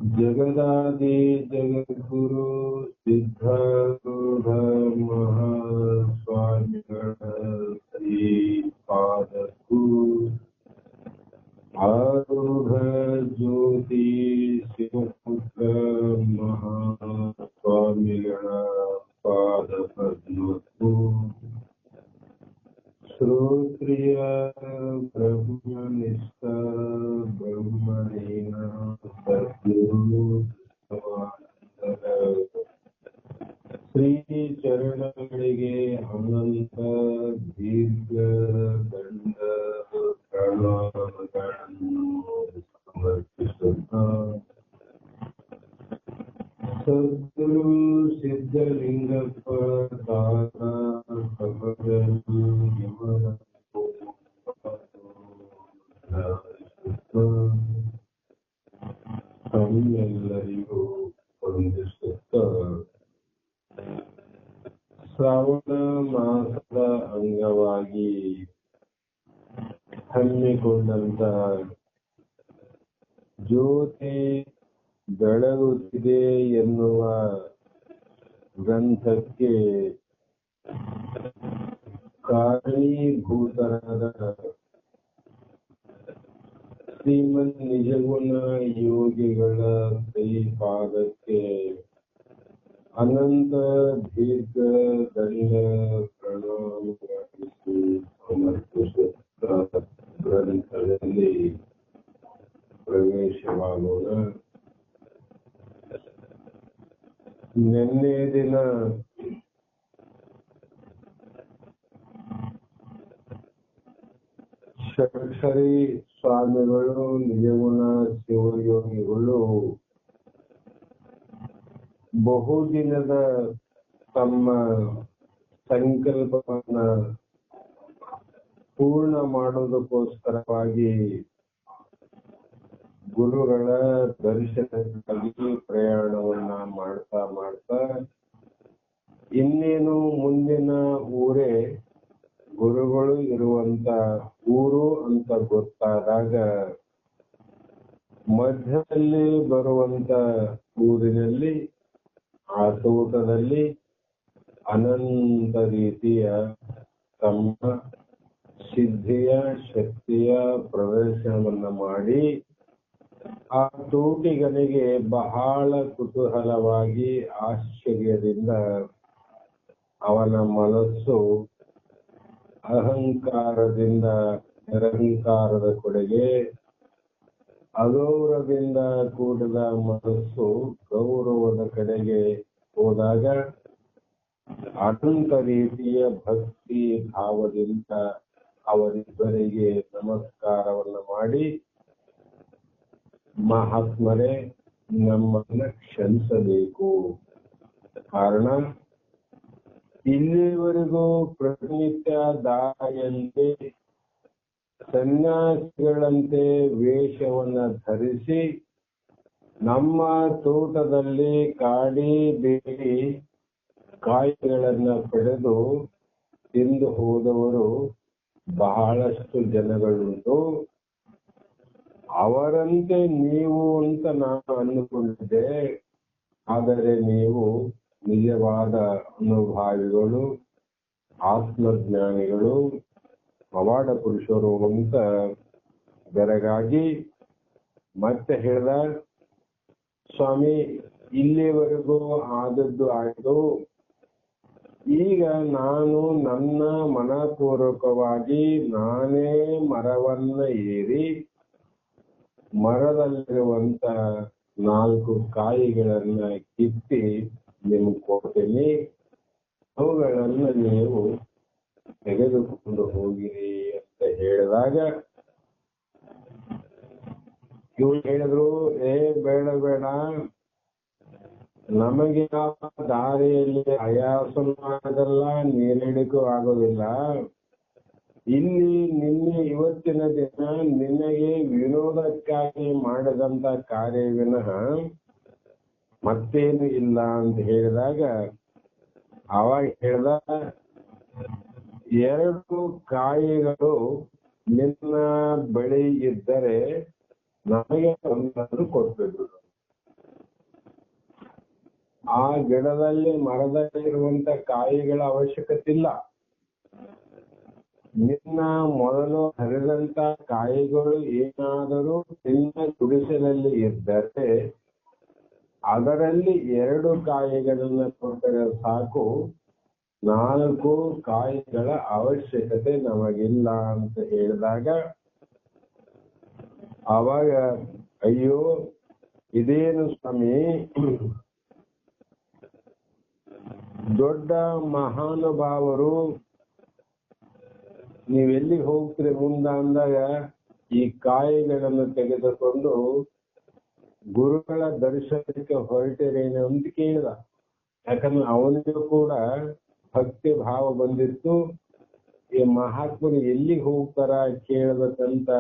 ಜಗದಾದಿ ಜಗದ್ಗುರು ಸಿದ್ಧಾರೂಢ ಮಹಾಸ್ವಾಮಿಗಳ ಶ್ರೀ ಪಾದಕ್ಕೂ ಆರೂಢ ಜ್ಯೋತಿ ಶಿವಪುತ್ರ ಮಹಾಸ್ವಾಮಿಗಳ ಪಾದ ಪದ್ಮಕ್ಕೂ ಶ್ರೋತ್ರಿಯ ಬ್ರಹ್ಮನಿಷ್ಠ ಬ್ರಹ್ಮಲೀನ ಸದ್ಗುರು ಶ್ರೀ ಚರಣಗಳಿಗೆ ಅನಂತ ದೀರ್ಘ ದಂಡ ಪ್ರಣಾಮಗಳನ್ನು ಸಮರ್ಪಿಸುತ್ತಾ ಸದ್ಗುರು ಸಿದ್ಧಲಿಂಗಪ್ಪ ತಮ್ಮೆಲ್ಲರಿಗೂ ವಂದಿಸುತ್ತ ಶ್ರಾವಣ ಮಾಸದ ಅಂಗವಾಗಿ ಹಮ್ಮಿಕೊಂಡಂತ ಜ್ಯೋತಿ ಬೆಳಗುತ್ತಿದೆ ಎನ್ನುವ ಗ್ರಂಥಕ್ಕೆ ಕಾರಣೀಭೂತರಾದ ಶ್ರೀಮನ್ ನಿಜಗುಣ ಯೋಗಿಗಳ ಶ್ರೀಪಾದಕ್ಕೆ ಅನಂತ ದೀರ್ಘ ದಂಡ ಪ್ರಣಾಮಗಳಿಸಿ ಸಮರ್ಪಿಸುತ್ತ ಗ್ರಂಥದಲ್ಲಿ ಪ್ರವೇಶವಾಗೋಣ. ನಿನ್ನೆ ದಿನ ಷಟ್ಕ್ಷರಿ ಸ್ವಾಮಿಗಳು ನಿಜಗುಣ ಶಿವಯೋಗಿಗಳು ಬಹುದಿನದ ತಮ್ಮ ಸಂಕಲ್ಪವನ್ನ ಪೂರ್ಣ ಮಾಡೋದಕ್ಕೋಸ್ಕರವಾಗಿ ಗುರುಗಳ ದರ್ಶನಕ್ಕಾಗಿ ಪ್ರಯಾಣವನ್ನ ಮಾಡ್ತಾ ಮಾಡ್ತಾ ಇನ್ನೇನು ಮುಂದಿನ ಊರೇ ಗುರುಗಳು ಇರುವಂತ ಊರು ಅಂತ ಗೊತ್ತಾದಾಗ ಮಧ್ಯದಲ್ಲಿ ಬರುವಂತ ಊರಿನಲ್ಲಿ ಆ ತೋಟದಲ್ಲಿ ಅನಂತ ರೀತಿಯ ತಮ್ಮ ಸಿದ್ಧಿಯ ಶಕ್ತಿಯ ಪ್ರದರ್ಶನವನ್ನ ಮಾಡಿ ಆ ತೋಟಿಗನಿಗೆ ಬಹಳ ಕುತೂಹಲವಾಗಿ ಆಶ್ಚರ್ಯದಿಂದ ಅವನ ಮನಸ್ಸು ಅಹಂಕಾರದಿಂದ ನಿರಹಂಕಾರದ ಕಡೆಗೆ, ಅಗೌರವದಿಂದ ಕೂಡಿದ ಮನಸ್ಸು ಗೌರವದ ಕಡೆಗೆ ಹೋದಾಗ ಅನಂತ ರೀತಿಯ ಭಕ್ತಿ ಭಾವದಿಂದ ಅವರಿಬ್ಬರಿಗೆ ನಮಸ್ಕಾರವನ್ನ ಮಾಡಿ, ಮಹಾತ್ಮರೇ ನಮ್ಮನ್ನ ಕ್ಷಮಿಸಬೇಕು, ಕಾರಣ ಇಲ್ಲಿವರೆಗೂ ಪ್ರತಿನಿತ್ಯ ದಾರಿಯಂತೆ ಸನ್ಯಾಸಿಗಳಂತೆ ವೇಷವನ್ನ ಧರಿಸಿ ನಮ್ಮ ತೋಟದಲ್ಲಿ ಕಾಡಿ ಬೇಡಿ ಕಾಯಿಗಳನ್ನ ಪಡೆದು ತಿಂದು ಹೋದವರು ಬಹಳಷ್ಟು ಜನಗಳುಂಟು. ಅವರಂತೆ ನೀವು ಅಂತ ನಾನು ಅಂದುಕೊಂಡಿದ್ದೆ, ಆದರೆ ನೀವು ನಿಜವಾದ ಅನುಭಾವಿಗಳು, ಆತ್ಮಜ್ಞಾನಿಗಳು, ಪವಾಡ ಪುರುಷರು ಅಂತ ಬೆರಗಾಗಿ ಮತ್ತೆ ಹೇಳ್ದ, ಸ್ವಾಮಿ ಇಲ್ಲಿವರೆಗೂ ಆದದ್ದು ಆಯ್ತು, ಈಗ ನಾನು ನನ್ನ ಮನಪೂರ್ವಕವಾಗಿ ನಾನೇ ಮರವನ್ನ ಏರಿ ಮರದಲ್ಲಿರುವಂತ 4 ಕಾಯಿಗಳನ್ನ ಕಿತ್ತಿ ನಿಮ್ಗೆ ಕೊಡ್ತೀನಿ, ಅವುಗಳನ್ನ ನೀವು ತೆಗೆದುಕೊಂಡು ಹೋಗಿರಿ ಅಂತ ಹೇಳಿದಾಗ ಇವ್ರು ಹೇಳಿದ್ರು, ಬೇಡ ಬೇಡ, ನಮಗೆ ದಾರಿಯಲ್ಲಿ ಆಯಾಸನೂ ಆಗೋದಿಲ್ಲ, ನೀರಿಡಿಗೂ ಆಗೋದಿಲ್ಲ. ಇಲ್ಲಿ ಇವತ್ತಿನ ದಿನ ನಿನಗೆ ವಿನೋದಕ್ಕಾಗಿ ಮಾಡಿದಂತ ಕಾರ್ಯ ವಿನಃ ಮತ್ತೇನು ಇಲ್ಲ ಅಂತ ಹೇಳಿದಾಗ ಅವಾಗ ಹೇಳ್ದ, 2 ಕಾಯಿಗಳು ನಿನ್ನ ಬಳಿ ಇದ್ದರೆ ನನಗೆ ಒಂದನ್ನು ಕೊಟ್ಬಿಡು. ಆ ಗಿಡದಲ್ಲಿ ಮರದಲ್ಲಿರುವಂತ ಕಾಯಿಗಳ ಅವಶ್ಯಕತೆ ಇಲ್ಲ. ನಿನ್ನ ಮೊದಲು ಹರಿದಂತ ಕಾಯಿಗಳು ಏನಾದರೂ ನಿನ್ನ ಗುಡಿಸಲಲ್ಲಿ ಇದ್ದರೆ ಅದರಲ್ಲಿ 2 ಕಾಯಿಗಳನ್ನು ಕೊಟ್ಟರೆ ಸಾಕು, 4 ಕಾಯಿಗಳ ಅವಶ್ಯಕತೆ ನಮಗಿಲ್ಲ ಅಂತ ಹೇಳಿದಾಗ ಅವಾಗ ಅಯ್ಯೋ ಇದೇನು ಸ್ವಾಮಿ, ದೊಡ್ಡ ಮಹಾನುಭಾವರು ನೀವೆಲ್ಲಿ ಹೋಗ್ತೀರಿ ಮುಂದ ಅಂದಾಗ ಈ ಕಾಯಿಗಳನ್ನು ತೆಗೆದುಕೊಂಡು ಗುರುಗಳ ದರ್ಶನಕ್ಕೆ ಹೊರಟಿರೇನು ಅಂತ ಕೇಳಿದ. ಯಾಕಂದ್ರೆ ಅವನಿಗೂ ಕೂಡ ಭಕ್ತಿ ಭಾವ ಬಂದಿತ್ತು. ಈ ಮಹಾತ್ಮರು ಎಲ್ಲಿಗೆ ಹೋಗ್ತಾರ ಕೇಳಬೇಕಂತ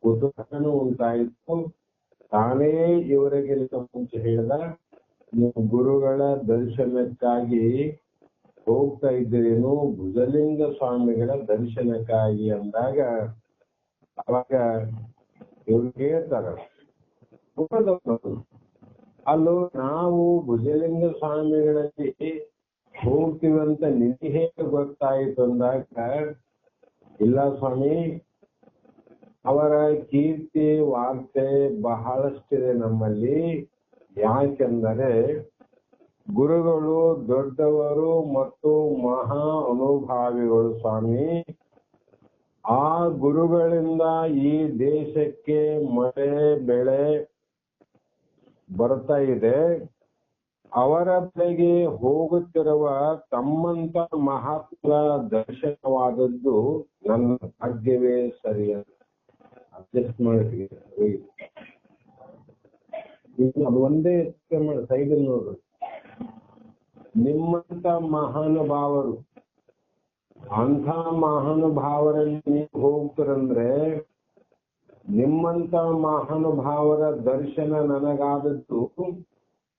ಕುತೂಹಲನೂ ಉಂಟಾಯಿತು. ತಾನೇ ಇವರಿಗೆ ಮುಂಚೆ ಹೇಳಿದ, ನೀವು ಗುರುಗಳ ದರ್ಶನಕ್ಕಾಗಿ ಹೋಗ್ತಾ ಇದ್ದೀರೇನು, ಭುಜಲಿಂಗ ಸ್ವಾಮಿಗಳ ದರ್ಶನಕ್ಕಾಗಿ ಅಂದಾಗ ಅವಾಗ ಇವ್ರು ಹೇಳ್ತಾರ, ಅಲ್ಲೋ ನಾವು ಭುಜಲಿಂಗ ಸ್ವಾಮಿಗಳಲ್ಲಿ ಹೋಗ್ತೀವಂತ ನಿಮಗೆ ಹೇಗೆ ಗೊತ್ತಾಯಿತು ಅಂದಾಗ, ಇಲ್ಲ ಸ್ವಾಮಿ, ಅವರ ಕೀರ್ತಿ ವಾರ್ತೆ ಬಹಳಷ್ಟಿದೆ ನಮ್ಮಲ್ಲಿ. ಯಾಕೆಂದರೆ ಗುರುಗಳು ದೊಡ್ಡವರು ಮತ್ತು ಮಹಾ ಅನುಭಾವಿಗಳು ಸ್ವಾಮಿ. ಆ ಗುರುಗಳಿಂದ ಈ ದೇಶಕ್ಕೆ ಮಳೆ ಬೆಳೆ ಬರ್ತಾ ಇದೆ. ಅವರ ಬಳಿಗೆ ಹೋಗುತ್ತಿರುವ ತಮ್ಮಂತ ಮಹಾತ್ಮ ದರ್ಶನವಾದದ್ದು ನನ್ನ ಭಾಗ್ಯವೇ ಸರಿ ಅಂತ ಅಡ್ಜಸ್ಟ್ ಮಾಡಿ ಅದು ಒಂದೇ ಸೈಡ್ ನೋಡ್ರಿ. ನಿಮ್ಮಂತ ಮಹಾನುಭಾವರು, ಅಂಥ ಮಹಾನುಭಾವರಲ್ಲಿ ನೀವು ಹೋಗ್ತೀರಂದ್ರೆ ನಿಮ್ಮಂತ ಮಹಾನುಭಾವರ ದರ್ಶನ ನನಗಾದದ್ದು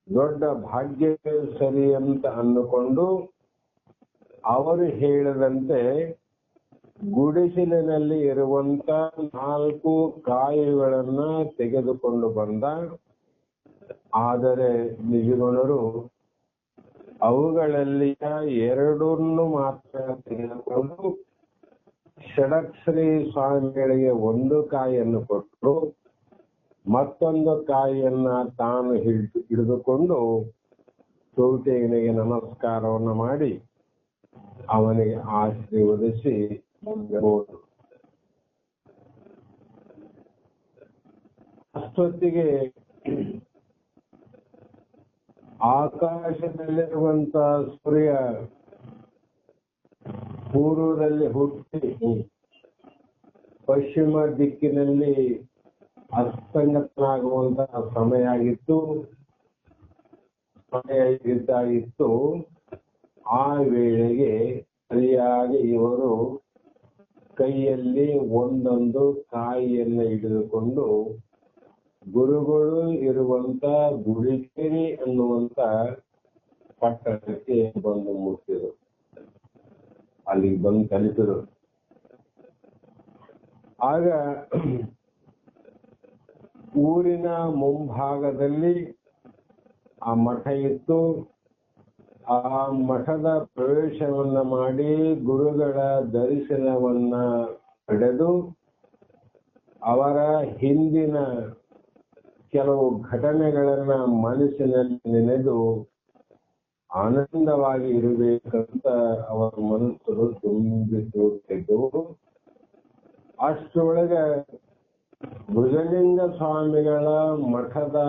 ದೊಡ್ಡ ಭಾಗ್ಯವೇ ಸರಿ ಅಂತ ಅಂದುಕೊಂಡು ಅವರು ಹೇಳಿದಂತೆ ಗುಡಿಸಲಿನಲ್ಲಿ ಇರುವಂತ 4 ಕಾಯಿಗಳನ್ನ ತೆಗೆದುಕೊಂಡು ಬಂದ. ಆದರೆ ನಿಜಗುಣರು ಅವುಗಳಲ್ಲಿ 2 ಮಾತ್ರ ತೆಗೆದುಕೊಂಡು ಷಡಕ್ಷರಿ ಸ್ವಾಮಿಗಳಿಗೆ 1 ಕಾಯಿಯನ್ನು ಕೊಟ್ಟರು. ಮತ್ತೊಂದು ಕಾಯಿಯನ್ನ ತಾನು ಹಿಡಿದುಕೊಂಡು ಚೌಟಿಯನಿಗೆ ನಮಸ್ಕಾರವನ್ನು ಮಾಡಿ ಅವನಿಗೆ ಆಶೀರ್ವದಿಸಿ ಹೋದರು. ಅಷ್ಟೊತ್ತಿಗೆ ಆಕಾಶದಲ್ಲಿರುವಂತ ಸೂರ್ಯ ಪೂರ್ವದಲ್ಲಿ ಹುಟ್ಟಿ ಪಶ್ಚಿಮ ದಿಕ್ಕಿನಲ್ಲಿ ಅಸ್ತಂಗತನಾಗುವಂತಹ ಸಮಯ ಇದ್ದಾಗಿತ್ತು. ಆ ವೇಳೆಗೆ ಸರಿಯಾಗಿ ಇವರು ಕೈಯಲ್ಲಿ ಒಂದೊಂದು ಕಾಯಿಯನ್ನು ಹಿಡಿದುಕೊಂಡು ಗುರುಗಳು ಇರುವಂತ ಗುಡಿಕೇರಿ ಅನ್ನುವಂತ ಪಟ್ಟಣಕ್ಕೆ ಬಂದು ಮುಟ್ಟಿದರು. ಅಲ್ಲಿಗೆ ಬಂದು ತಲುಪಿದರು. ಆಗ ಊರಿನ ಮುಂಭಾಗದಲ್ಲಿ ಆ ಮಠ ಇತ್ತು. ಆ ಮಠದ ಪ್ರವೇಶವನ್ನ ಮಾಡಿ ಗುರುಗಳ ದರ್ಶನವನ್ನ ಪಡೆದು ಅವರ ಹಿಂದಿನ ಕೆಲವು ಘಟನೆಗಳನ್ನ ಮನಸ್ಸಿನಲ್ಲಿ ನೆನೆದು ಆನಂದವಾಗಿ ಇರಬೇಕಂತ ಅವರ ಮನಸ್ಸು ತುಂಬಿಸುತ್ತಿದ್ದವು. ಅಷ್ಟರೊಳಗೆ ಭುಜಲಿಂಗ ಸ್ವಾಮಿಗಳ ಮಠದ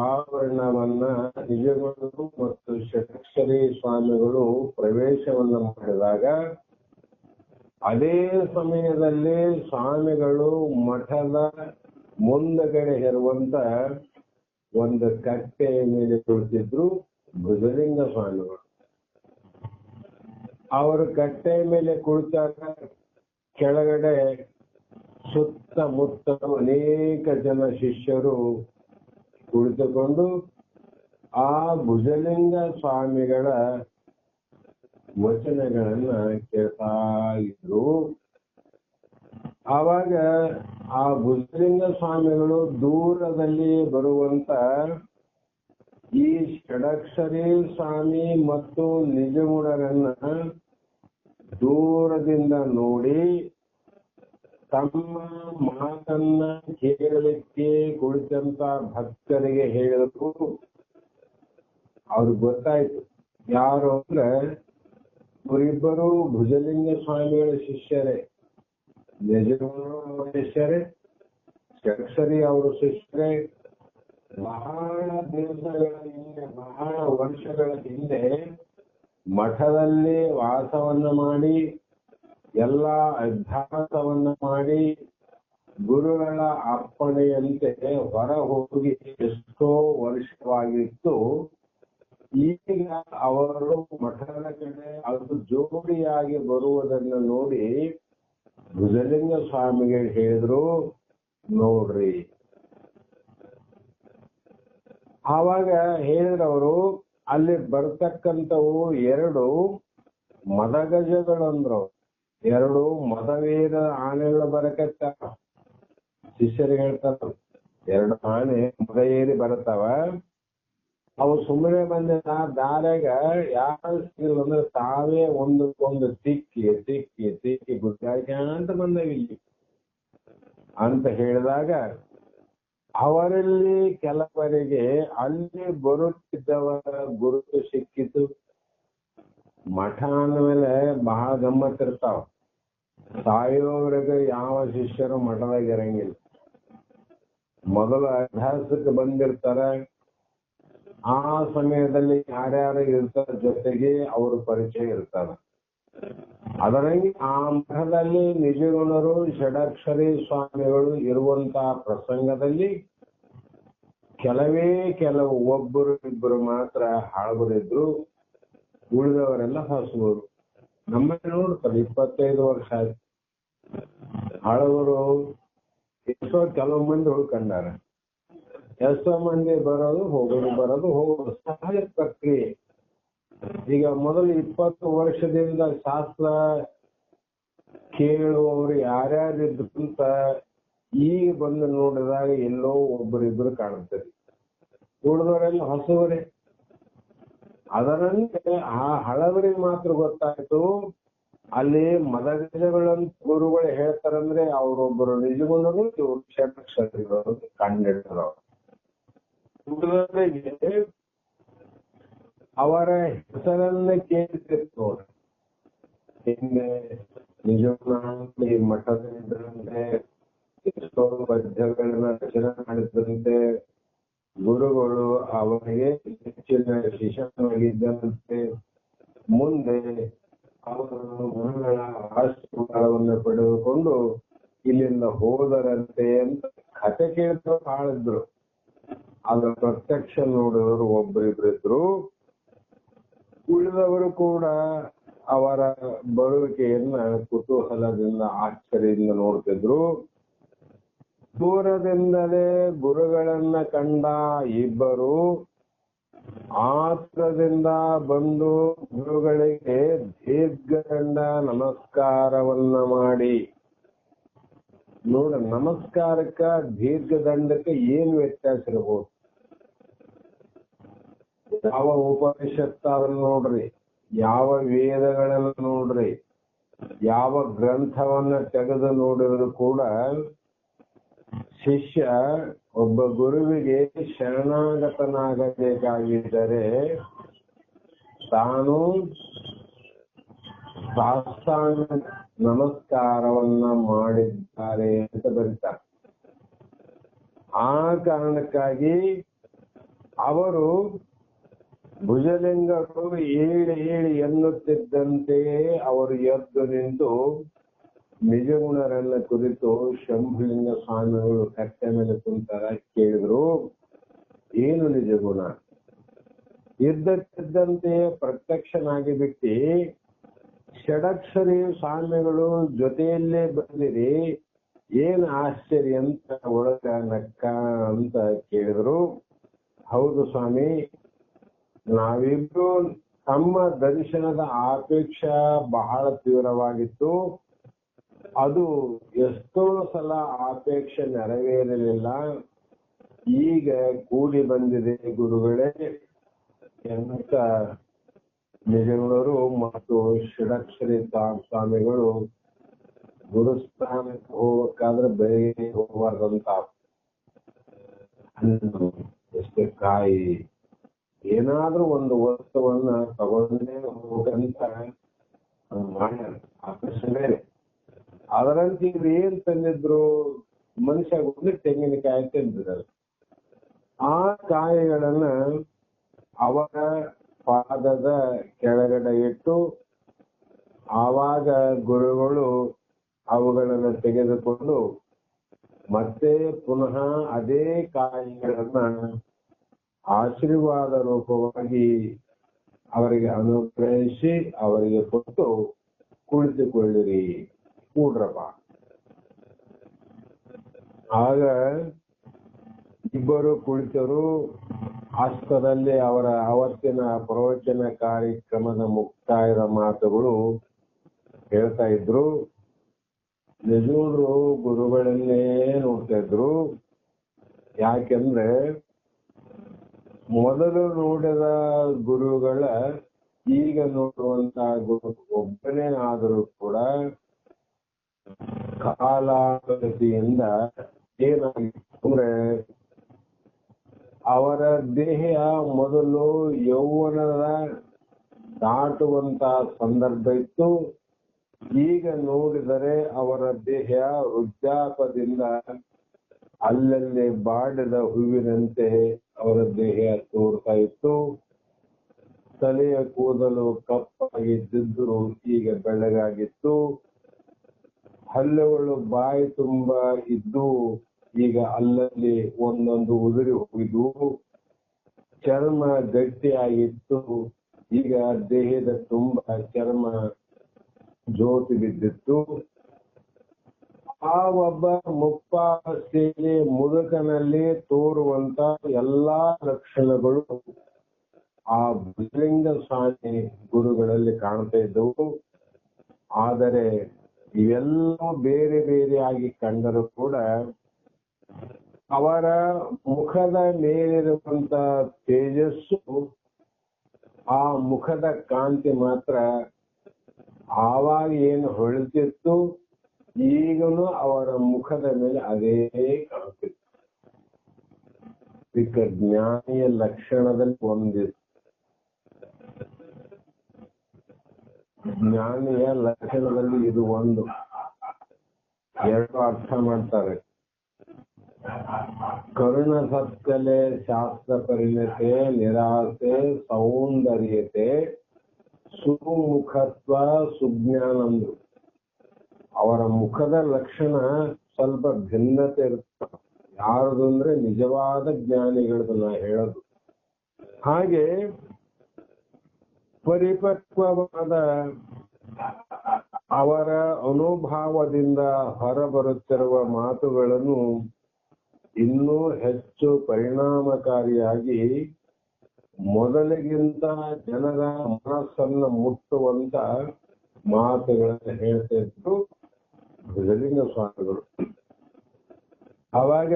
ಆವರಣವನ್ನ ನಿಜಗುಣರು ಮತ್ತು ಷಡಕ್ಷರಿ ಸ್ವಾಮಿಗಳು ಪ್ರವೇಶವನ್ನ ಮಾಡಿದಾಗ ಅದೇ ಸಮಯದಲ್ಲಿ ಸ್ವಾಮಿಗಳು ಮಠದ ಮುಂದಗಡೆ ಇರುವಂತ ಒಂದು ಕಟ್ಟೆಯ ಮೇಲೆ ಕುಳಿತಿದ್ರು ಭುಜಲಿಂಗ ಸ್ವಾಮಿಗಳು. ಅವರು ಕಟ್ಟೆಯ ಮೇಲೆ ಕುಳಿತಾಗ ಕೆಳಗಡೆ ಸುತ್ತಮುತ್ತ ಅನೇಕ ಜನ ಶಿಷ್ಯರು ಕುಳಿತುಕೊಂಡು ಆ ಭುಜಲಿಂಗ ಸ್ವಾಮಿಗಳ ವಚನಗಳನ್ನ ಕೇಳ್ತಾ ಇದ್ರು. ಆವಾಗ ಆ ಭುಜಲಿಂಗ ಸ್ವಾಮಿಗಳು ದೂರದಲ್ಲಿ ಬರುವಂತ ಈ ಷಡಕ್ಷರಿ ಸ್ವಾಮಿ ಮತ್ತು ನಿಜಗುಣರನ್ನ ದೂರದಿಂದ ನೋಡಿ ತಮ್ಮ ಮಾತನ್ನ ಕೇಳಲಿಕ್ಕೆ ಕುಳಿತಂತ ಭಕ್ತರಿಗೆ ಹೇಳಿದ್ರು. ಅವ್ರಿಗೆ ಗೊತ್ತಾಯ್ತು ಯಾರು ಅಂದ್ರೆ ಇವರಿಬ್ಬರು ಭುಜಲಿಂಗ ಸ್ವಾಮಿಗಳ ಶಿಷ್ಯರೇ, ನಿಜಗುಣರು ಅವರ ಶಿಷ್ಯರೇ, ಷಡಕ್ಷರಿ ಅವರು ಶಿಷ್ಯರೇ. ಬಹಳ ದಿವಸಗಳ ಹಿಂದೆ, ಬಹಳ ವರ್ಷಗಳ ಹಿಂದೆ ಮಠದಲ್ಲಿ ವಾಸವನ್ನ ಮಾಡಿ ಎಲ್ಲ ಅಭ್ಯಾಸವನ್ನ ಮಾಡಿ ಗುರುಗಳ ಅಪ್ಪಣೆಯಂತೆ ಹೊರ ಹೋಗಿ ಎಷ್ಟೋ ವರ್ಷವಾಗಿತ್ತು. ಈಗ ಅವರು ಮಠದ ಕಡೆ ಅದು ಜೋಡಿಯಾಗಿ ಬರುವುದನ್ನು ನೋಡಿ ಭುಜಲಿಂಗ ಸ್ವಾಮಿಗಳು ಹೇಳಿದ್ರು, ನೋಡ್ರಿ. ಆವಾಗ ಹೇಳಿದ್ರವರು, ಅಲ್ಲಿ ಬರ್ತಕ್ಕಂಥವು ಎರಡು ಮದಗಜಗಳಂದ್ರು. ಎರಡು ಮದವೇದ ಆನೆಗಳು ಬರಕತ್ತ. ಶಿಷ್ಯರಿಗೆ ಹೇಳ್ತಾರ, ಎರಡು ಆನೆ ಮದ ಏರಿ ಬರತಾವ. ಅವು ಸುಮ್ಮನೆ ಬಂದ ದಾರ್ಯಾಗ ಯಾರು ಸಿಗಲ್ಲ ಅಂದ್ರೆ ತಾವೇ ಒಂದಕ್ಕೊಂದು ತಿಕ್ಕಿ ತಿಕ್ಕಿ ತಿಕ್ಕಿ ಗುಡ್ಡಾಡ್ಕೊಂತ ಬಂದವಿಲ್ಲಿ ಅಂತ ಹೇಳಿದಾಗ, ಅವರಲ್ಲಿ ಕೆಲವರಿಗೆ ಅಲ್ಲಿ ಬರುತ್ತಿದ್ದವರ ಗುರುತು ಸಿಕ್ಕಿತು. ಮಠ ಅಂದ್ಮೇಲೆ ಬಹಳ ಗಮ್ಮತ್ತಿರ್ತಾವ. ಸಾಯೋವರೆಗೆ ಯಾವ ಶಿಷ್ಯರು ಮಠದಾಗ ಇರಂಗಿಲ್ಲ. ಮೊದಲು ಅಭ್ಯಾಸಕ್ಕೆ ಬಂದಿರ್ತಾರ. ಆ ಸಮಯದಲ್ಲಿ ಯಾರ್ಯಾರು ಇರ್ತಾರ ಜೊತೆಗೆ ಅವ್ರ ಪರಿಚಯ ಇರ್ತಾರ. ಅದರಂಗೆ ಆ ಮಠದಲ್ಲಿ ನಿಜಗುಣರು ಷಡಕ್ಷರಿ ಸ್ವಾಮಿಗಳು ಇರುವಂತಹ ಪ್ರಸಂಗದಲ್ಲಿ ಕೆಲವು ಒಬ್ಬರು ಇಬ್ಬರು ಮಾತ್ರ ಹಳಬರಿದ್ರು. ಉಳಿದವರೆಲ್ಲ ಹೊಸಬರು. ನಮ್ಮಲ್ಲಿ ನೋಡ್ತಾರೆ 25 ವರ್ಷ ಆಯ್ತು. ಹಳಬರು ಎಷ್ಟೋ ಕೆಲವು ಮಂದಿ ಉಳ್ಕೊಂಡಾರ. ಎಷ್ಟೋ ಮಂದಿ ಬರೋದು ಹೋಗೋದು ಸಹಜ ಪ್ರಕ್ರಿಯೆ. ಈಗ ಮೊದಲು 20 ವರ್ಷದಿಂದ ಶಾಸ್ತ್ರ ಕೇಳುವವರು ಯಾರ್ಯಾರಿದ್ರು ಅಂತ ಈಗ ಬಂದು ನೋಡಿದಾಗ ಎಲ್ಲೋ ಒಬ್ಬರಿಬ್ಬರು ಕಾಣುತ್ತಾರೆ. ಉಳಿದವರೆಲ್ಲ ಹೊಸವರೇ. ಅದರಂತೆ ಆ ಹಳಬರಿಗೆ ಮಾತ್ರ ಗೊತ್ತಾಯ್ತು, ಅಲ್ಲಿ ಮದಗಜಗಳಂತ ಗುರುಗಳು ಹೇಳ್ತಾರಂದ್ರೆ ಅವರೊಬ್ಬರು ನಿಜಗುಣರು, ಇವರು ಷಡಕ್ಷರಿಗಳು ಕಂಡಿಡ್ತಾರೆ. ಉಳಿದವರಿಗೆ ಅವರ ಹೆಸರನ್ನ ಕೇಳಿದ್ರು. ಹಿಂದೆ ನಿಜಗುಣ ಈ ಮಠದಲ್ಲಿದ್ದಂತೆ ಎಷ್ಟೋ ಪದ್ಯಗಳನ್ನ ರಚನೆ ಮಾಡಿದ್ರಂತೆ. ಗುರುಗಳು ಅವರಿಗೆ ಹೆಚ್ಚಿನ ಶಿಷ್ಯನಾಗಿದ್ದಂತೆ. ಮುಂದೆ ಅವರು ಗುರುಗಳ ಆಶೀರ್ವಾದವನ್ನು ಪಡೆದುಕೊಂಡು ಇಲ್ಲಿಂದ ಹೋದರಂತೆ ಅಂತ ಕಥೆ ಕೇಳ್ತಾ ಆಳಿದ್ರು. ಅದರ ಪ್ರತ್ಯಕ್ಷ ನೋಡಿದವರು ಒಬ್ಬರಿಬ್ಬರಿದ್ರು. ಉಳಿದವರು ಕೂಡ ಅವರ ಬರುವಿಕೆಯನ್ನ ಕುತೂಹಲದಿಂದ ಆಶ್ಚರ್ಯದಿಂದ ನೋಡ್ತಿದ್ರು. ದೂರದಿಂದಲೇ ಗುರುಗಳನ್ನ ಕಂಡ ಇಬ್ಬರು ಆತ್ರದಿಂದ ಬಂದು ಗುರುಗಳಿಗೆ ದೀರ್ಘದಂಡ ನಮಸ್ಕಾರವನ್ನ ಮಾಡಿ. ನೋಡ, ನಮಸ್ಕಾರಕ್ಕ ದೀರ್ಘದಂಡಕ್ಕೆ ಏನು ವ್ಯತ್ಯಾಸ ಇರಬಹುದು? ಯಾವ ಉಪನಿಷತ್ತಾದ್ರೂ ನೋಡ್ರಿ, ಯಾವ ವೇದಗಳನ್ನ ನೋಡ್ರಿ, ಯಾವ ಗ್ರಂಥವನ್ನ ತೆಗೆದು ನೋಡಿದ್ರು ಕೂಡ ಶಿಷ್ಯ ಒಬ್ಬ ಗುರುವಿಗೆ ಶರಣಾಗತನಾಗಬೇಕಾಗಿದ್ದರೆ ತಾನು ಸಾಷ್ಟಾಂಗ ನಮಸ್ಕಾರವನ್ನ ಮಾಡಿದ್ದಾರೆ ಅಂತ ಬರೀತಾರೆ. ಆ ಕಾರಣಕ್ಕಾಗಿ ಅವರು ಭುಜಲಿಂಗರು ಏಳಿ ಎನ್ನುತ್ತಿದ್ದಂತೆಯೇ ಅವರು ಎದ್ದು ನಿಂತು ನಿಜಗುಣರನ್ನ ಕುರಿತು ಶಂಭುಲಿಂಗ ಸ್ವಾಮಿಗಳು ಕಟ್ಟೆ ಮೇಲೆ ಕುಂತಾರ. ಕೇಳಿದ್ರು, ಏನು ನಿಜಗುಣ? ಇದ್ದಕ್ಕಿದ್ದಂತೆಯೇ ಪ್ರತ್ಯಕ್ಷನಾಗಿ ಬಿಟ್ಟು ಷಡಕ್ಷರಿ ಸ್ವಾಮಿಗಳು ಜೊತೆಯಲ್ಲೇ ಬಂದಿರಿ, ಏನ್ ಆಶ್ಚರ್ಯ ಅಂತ ಒಳಗ ನಕ್ಕ ಅಂತ ಕೇಳಿದ್ರು. ಹೌದು ಸ್ವಾಮಿ, ನಾವಿಬ್ರು ತಮ್ಮ ದರ್ಶನದ ಅಪೇಕ್ಷೆ ಬಹಳ ತೀವ್ರವಾಗಿತ್ತು. ಅದು ಎಷ್ಟೋ ಸಲ ಅಪೇಕ್ಷೆ ನೆರವೇರಲಿಲ್ಲ. ಈಗ ಕೂಡಿ ಬಂದಿದೆ ಗುರುಗಳೇ ಅಂತ ನಿಜಗಳವರು ಮತ್ತು ಷಡಕ್ಷರಿ ಸ್ವಾಮಿಗಳು ಗುರುಸ್ಥಾನಕ್ಕೆ ಹೋಗ್ಬೇಕಾದ್ರೆ ಬೆಳಿಗ್ಗೆ ಹೋಗ್ಬಾರ್ದಂತ ಹಣ್ಣು ಎಷ್ಟು ಕಾಯಿ ಏನಾದ್ರೂ ಒಂದು ವಸ್ತುವನ್ನ ತಗೊಂಡೇ ಹೋಗಂತ ಮಾಡ್ಯಾರ ಆಕರ್ಷಣೆ. ಅದರಂತೆ ಇವ್ರು ಏನ್ ತಂದಿದ್ರು, ಮನುಷ್ಯ ಒಂದು ತೆಂಗಿನಕಾಯಿ ತಂದಿದ್ದಾರೆ. ಆ ಕಾಯಿಗಳನ್ನ ಅವರ ಪಾದದ ಕೆಳಗಡೆ ಇಟ್ಟು ಆವಾಗ ಗುರುಗಳು ಅವುಗಳನ್ನು ತೆಗೆದುಕೊಂಡು ಮತ್ತೆ ಪುನಃ ಅದೇ ಕಾಯಿಗಳನ್ನ ಆಶೀರ್ವಾದ ರೂಪವಾಗಿ ಅವರಿಗೆ ಅನುಗ್ರಹಿಸಿ ಅವರಿಗೆ ಕೊಟ್ಟು ಕುಳಿತುಕೊಳ್ಳಿರಿ, ಕೂಡ್ರಪ್ಪ. ಆಗ ಇಬ್ಬರು ಕುಳಿತರು. ಅಷ್ಟರಲ್ಲಿ ಅವರ ಅವತ್ತಿನ ಪ್ರವಚನ ಕಾರ್ಯಕ್ರಮದ ಮುಕ್ತಾಯದ ಮಾತುಗಳು ಹೇಳ್ತಾ ಇದ್ರು. ನಿಜೂರು ಗುರುಗಳನ್ನೇ ನೋಡ್ತಾ ಇದ್ರು. ಯಾಕೆಂದ್ರೆ ಮೊದಲು ನೋಡಿದ ಗುರುಗಳ ಈಗ ನೋಡುವಂತ ಗುರು ಒಬ್ಬನೇ ಆದರೂ ಕೂಡ ಕಾಲಾವಧಿಯಿಂದ ಏನಾಗಿತ್ತು ಅಂದ್ರೆ ಅವರ ದೇಹ ಮೊದಲು ಯೌವನದ ದಾಟುವಂತ ಸಂದರ್ಭ ಇತ್ತು. ಈಗ ನೋಡಿದರೆ ಅವರ ದೇಹ ವೃದ್ಧಾಪದಿಂದ ಅಲ್ಲಲ್ಲಿ ಬಾಡಿದ ಹೂವಿನಂತೆ ಅವರ ದೇಹ ತೋರ್ತಾ ಇತ್ತು. ತಲೆಯ ಕೂದಲು ಕಪ್ಪಾಗಿದ್ದು ಈಗ ಬೆಳ್ಳಗಾಗಿತ್ತು. ಹಲ್ಲುಗಳು ಬಾಯಿ ತುಂಬ ಇದ್ದು ಈಗ ಅಲ್ಲಲ್ಲಿ ಒಂದೊಂದು ಉದುರಿ ಹೋಗಿದ್ವು. ಚರ್ಮ ಗಟ್ಟಿಯಾಗಿತ್ತು, ಈಗ ದೇಹದ ತುಂಬ ಚರ್ಮ ಜ್ಯೋತಿ ಬಿದ್ದಿತ್ತು. ಆ ಒಬ್ಬ ಮುಪ್ಪಾವಸ್ಥೆಯಲ್ಲಿ ಮುದುಕನಲ್ಲಿ ತೋರುವಂತ ಎಲ್ಲಾ ಲಕ್ಷಣಗಳು ಆ ಭುಜಲಿಂಗ ಸ್ವಾಮಿ ಗುರುಗಳಲ್ಲಿ ಕಾಣ್ತಾ ಇದ್ದವು. ಆದರೆ ಇವೆಲ್ಲವೂ ಬೇರೆ ಬೇರೆಯಾಗಿ ಕಂಡರೂ ಕೂಡ ಅವರ ಮುಖದ ಮೇಲಿರುವಂತ ತೇಜಸ್ಸು, ಆ ಮುಖದ ಕಾಂತಿ ಮಾತ್ರ ಆವಾಗ ಏನು ಹೊಳೆತಿತ್ತು ಈಗಲೂ ಅವರ ಮುಖದ ಮೇಲೆ ಅದೇ ಕಾಣ್ತಿತ್ತು. ಇದಕ್ಕೆ ಜ್ಞಾನಿಯ ಲಕ್ಷಣದಲ್ಲಿ ಒಂದಿತ್ತು. ಜ್ಞಾನಿಯ ಲಕ್ಷಣದಲ್ಲಿ ಇದು ಒಂದು. ಎರಡು ಅರ್ಥ ಮಾಡ್ತಾರೆ. ಕರುಣ ಸತ್ಕಲೆ ಶಾಸ್ತ್ರ ಪರಿಣತೆ ನಿರಾಸೆ ಸೌಂದರ್ಯತೆ ಸುಮುಖತ್ವ ಸುಜ್ಞಾನಂದು. ಅವರ ಮುಖದ ಲಕ್ಷಣ ಸ್ವಲ್ಪ ಭಿನ್ನತೆ ಇರುತ್ತೆ. ಯಾರದು ಅಂದ್ರೆ ನಿಜವಾದ ಜ್ಞಾನಿಗಳದ್ದು ನಾ ಹೇಳೋದು. ಹಾಗೆ ಪರಿಪಕ್ವವಾದ ಅವರ ಅನುಭಾವದಿಂದ ಹೊರಬರುತ್ತಿರುವ ಮಾತುಗಳನ್ನು ಇನ್ನೂ ಹೆಚ್ಚು ಪರಿಣಾಮಕಾರಿಯಾಗಿ ಮೊದಲಿಗಿಂತ ಜನರ ಮನಸ್ಸನ್ನು ಮುಟ್ಟುವಂತ ಮಾತುಗಳನ್ನು ಹೇಳ್ತಾ ಇದ್ರು ಭುಜಲಿಂಗ ಸ್ವಾಮಿಗಳು. ಅವಾಗ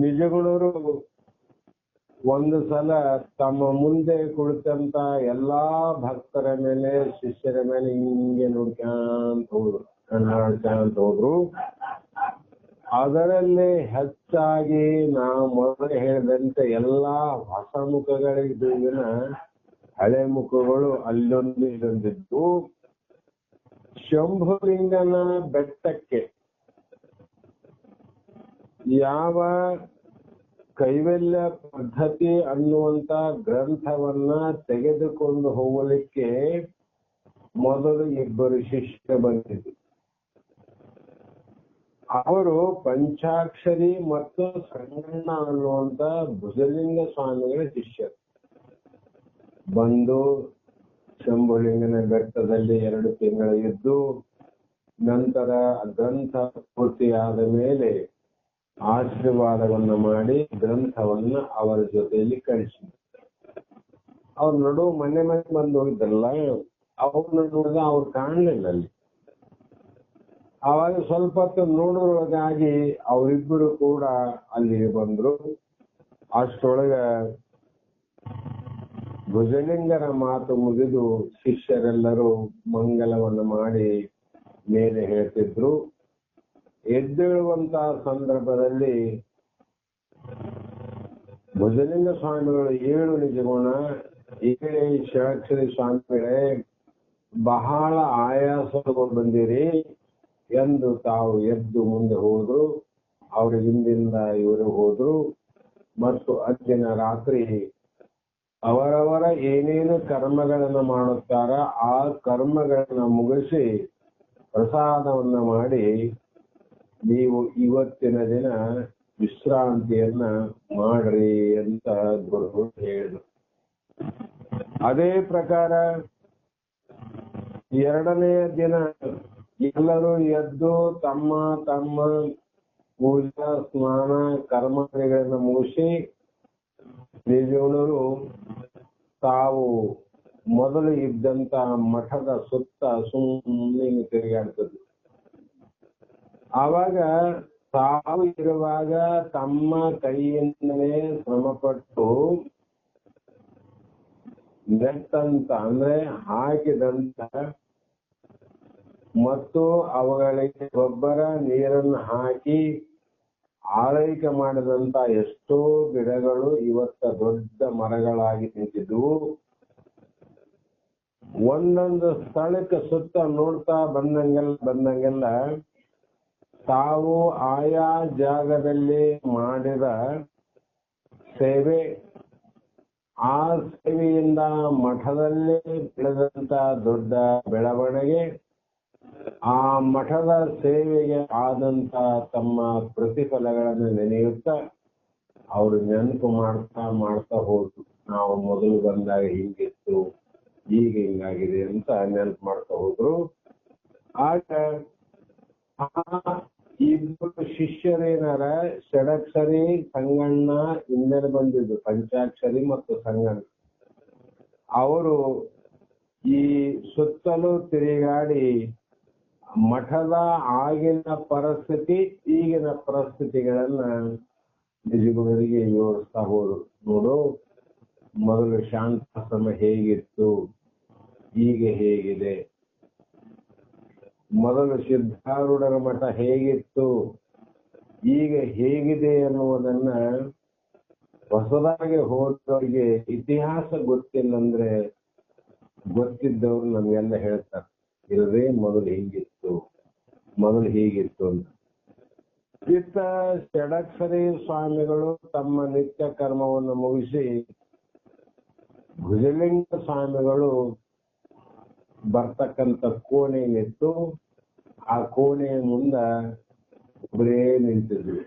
ನಿಜಗುಣರು ಒಂದು ಸಲ ತಮ್ಮ ಮುಂದೆ ಕುಳಿತಂತ ಎಲ್ಲಾ ಭಕ್ತರ ಮೇಲೆ ಶಿಷ್ಯರ ಮೇಲೆ ಹಿಂಗೆ ನೋಡ್ಕೊಂತ ಹೋದ್ರು, ಕಣ್ಣಾಡ್ಕೊಂತ ಹೋದ್ರು. ಅದರಲ್ಲಿ ಹೆಚ್ಚಾಗಿ ನಾವು ಮೊದಲು ಹೇಳಿದಂತೆ ಎಲ್ಲಾ ಹೊಸ ಮುಖಗಳಿದ್ದ ಹಳೆ ಮುಖಗಳು ಅಲ್ಲೊಂದು ಇಲ್ಲೊಂದಿದ್ದು. ಶಂಭುಲಿಂಗನ ಬೆಟ್ಟಕ್ಕೆ ಯಾವ ಕೈವಲ್ಯ ಪದ್ಧತಿ ಅನ್ನುವಂತ ಗ್ರಂಥವನ್ನ ತೆಗೆದುಕೊಂಡು ಹೋಗಲಿಕ್ಕೆ ಮೊದಲು ಇಬ್ಬರು ಶಿಷ್ಯರು ಬಂದಿದ್ರು. ಅವರು ಪಂಚಾಕ್ಷರಿ ಮತ್ತು ಸಂಗಣ್ಣ ಅನ್ನುವಂತ ಭುಜಲಿಂಗ ಸ್ವಾಮಿಗಳ ಶಿಷ್ಯರು. ಬಂದು ಶಂಭುಲಿಂಗನ ಬೆಟ್ಟದಲ್ಲಿ 2 ತಿಂಗಳು ಇದ್ದು ನಂತರ ಗ್ರಂಥ ಪೂರ್ತಿಯಾದ ಮೇಲೆ ಆಶೀರ್ವಾದವನ್ನ ಮಾಡಿ ಗ್ರಂಥವನ್ನ ಅವರ ಜೊತೆಯಲ್ಲಿ ಕಳಿಸಿ ಅವ್ರ ನಡು ಮನೆ ಬಂದು ಹೋಗಿದ್ರಲ್ಲ, ಅವ್ರನ್ನ ನೋಡಿದ ಅವ್ರು ಕಾಣಲಿಲ್ಲ ಅಲ್ಲಿ. ಆವಾಗ ಸ್ವಲ್ಪ ಹೊತ್ತು ನೋಡೋದಾಗಿ ಅವರಿಬ್ಬರು ಕೂಡ ಅಲ್ಲಿಗೆ ಬಂದ್ರು. ಅಷ್ಟೊಳಗ ಭುಜಲಿಂಗನ ಮಾತು ಮುಗಿದು ಶಿಷ್ಯರೆಲ್ಲರೂ ಮಂಗಲವನ್ನು ಮಾಡಿ ಮೇಲೆ ಹೇಳ್ತಿದ್ರು. ಎದ್ದೇಳುವಂತಹ ಸಂದರ್ಭದಲ್ಲಿ ಭುಜಲಿಂಗ ಸ್ವಾಮಿಗಳು 7 ನಿಜಗುಣ 7 ಷಡಕ್ಷರಿ ಸ್ವಾಮಿಗಳೇ, ಬಹಳ ಆಯಾಸಗೊಂಡು ಬಂದಿರಿ ಎಂದು ತಾವು ಎದ್ದು ಮುಂದೆ ಹೋದ್ರು. ಅವ್ರ ಹಿಂದಿಂದ ಇವರು ಹೋದ್ರು ಮತ್ತು ಅಂದಿನ ರಾತ್ರಿ ಅವರವರ ಏನೇನು ಕರ್ಮಗಳನ್ನ ಮಾಡುತ್ತಾರ ಆ ಕರ್ಮಗಳನ್ನ ಮುಗಿಸಿ ಪ್ರಸಾದವನ್ನ ಮಾಡಿ ನೀವು ಇವತ್ತಿನ ದಿನ ವಿಶ್ರಾಂತಿಯನ್ನ ಮಾಡ್ರಿ ಅಂತ ಗುರುಗಳು ಹೇಳಿದ್ರು. ಅದೇ ಪ್ರಕಾರ 2ನೆಯ ದಿನ ಎಲ್ಲರೂ ಎದ್ದು ತಮ್ಮ ತಮ್ಮ ಪೂಜಾ ಸ್ನಾನ ಕರ್ಮಗಳನ್ನು ಮುಗಿಸಿ ದೇವೀಣರು ತಾವು ಮೊದಲು ಇದ್ದಂತ ಮಠದ ಸುತ್ತ ಸುಮ್ಮನೆ ತಿರುಗಾಡ್ತದ್ರು. ಆವಾಗ ತಾವು ಇರುವಾಗ ತಮ್ಮ ಕೈಯಿಂದಲೇ ಶ್ರಮಪಟ್ಟು ನೆಟ್ಟಂತ ಅಂದ್ರೆ ಹಾಕಿದಂತ ಮತ್ತು ಅವುಗಳಿಗೆ ಗೊಬ್ಬರ ನೀರನ್ನು ಹಾಕಿ ಆರೈಕೆ ಮಾಡಿದಂತ ಎಷ್ಟೋ ಗಿಡಗಳು ಇವತ್ತ ದೊಡ್ಡ ಮರಗಳಾಗಿ ನಿಂತಿದ್ವು. ಒಂದೊಂದು ಸ್ಥಳಕ್ಕೆ ಸುತ್ತ ನೋಡ್ತಾ ಬಂದಂಗೆಲ್ಲ ತಾವು ಆಯಾ ಜಾಗದಲ್ಲಿ ಮಾಡಿದ ಸೇವೆ, ಆ ಸೇವೆಯಿಂದ ಮಠದಲ್ಲಿ ಬೆಳೆದಂತ ದೊಡ್ಡ ಬೆಳವಣಿಗೆ, ಆ ಮಠದ ಸೇವೆಗೆ ಆದಂತ ತಮ್ಮ ಪ್ರತಿಫಲಗಳನ್ನು ನೆನೆಯುತ್ತಾ ಅವರು ನೆನಪು ಮಾಡ್ತಾ ಹೋದ್ರು. ನಾವು ಮೊದಲು ಬಂದಾಗ ಹಿಂಗಿತ್ತು, ಈಗ ಹಿಂಗಾಗಿದೆ ಅಂತ ನೆನಪು ಮಾಡ್ತಾ ಹೋದ್ರು. ಆಗ ಇಬ್ಬರು ಶಿಷ್ಯರೇನಾರ ಷಡಕ್ಷರಿ ಸಂಗಣ್ಣ ಹಿಂದೆ ಬಂದಿದ್ದು, ಪಂಚಾಕ್ಷರಿ ಮತ್ತು ಸಂಗಣ್ಣ, ಅವರು ಈ ಸುತ್ತಲೂ ತಿರುಗಾಡಿ ಮಠದ ಆಗಿನ ಪರಿಸ್ಥಿತಿ ಈಗಿನ ಪರಿಸ್ಥಿತಿಗಳನ್ನ ನಿಜಗುಣರಿಗೆ ವಿವರಿಸ್ತಾ ಹೋದ್ರು. ನೋಡು, ಮೊದಲು ಶಾಂತಾಶ್ರಮ ಹೇಗಿತ್ತು, ಈಗ ಹೇಗಿದೆ, ಮೊದಲು ಸಿದ್ಧಾರೂಢರ ಮಠ ಹೇಗಿತ್ತು, ಈಗ ಹೇಗಿದೆ ಅನ್ನುವುದನ್ನ ಹೊಸದಾಗಿ ಹೋದವರಿಗೆ ಇತಿಹಾಸ ಗೊತ್ತಿಲ್ಲ ಅಂದ್ರೆ ಗೊತ್ತಿದ್ದವ್ರು ನಮ್ಗೆಲ್ಲ ಹೇಳ್ತಾರೆ, ಇಲ್ಲದೆ ಮೊದಲು ಹಿಂಗಿತ್ತು, ಮೊದಲು ಹೀಗಿತ್ತು ಅಂತ. ಇತ್ತ ಷಡಕ್ಷರಿ ಸ್ವಾಮಿಗಳು ತಮ್ಮ ನಿತ್ಯ ಕರ್ಮವನ್ನು ಮುಗಿಸಿ ಭುಜಲಿಂಗ ಸ್ವಾಮಿಗಳು ಬರ್ತಕ್ಕಂಥ ಕೋಣೆ ನಿಂತು ಆ ಕೋಣೆಯ ಮುಂದ ಒಬ್ಬರೇ ನಿಂತಿದ್ರು.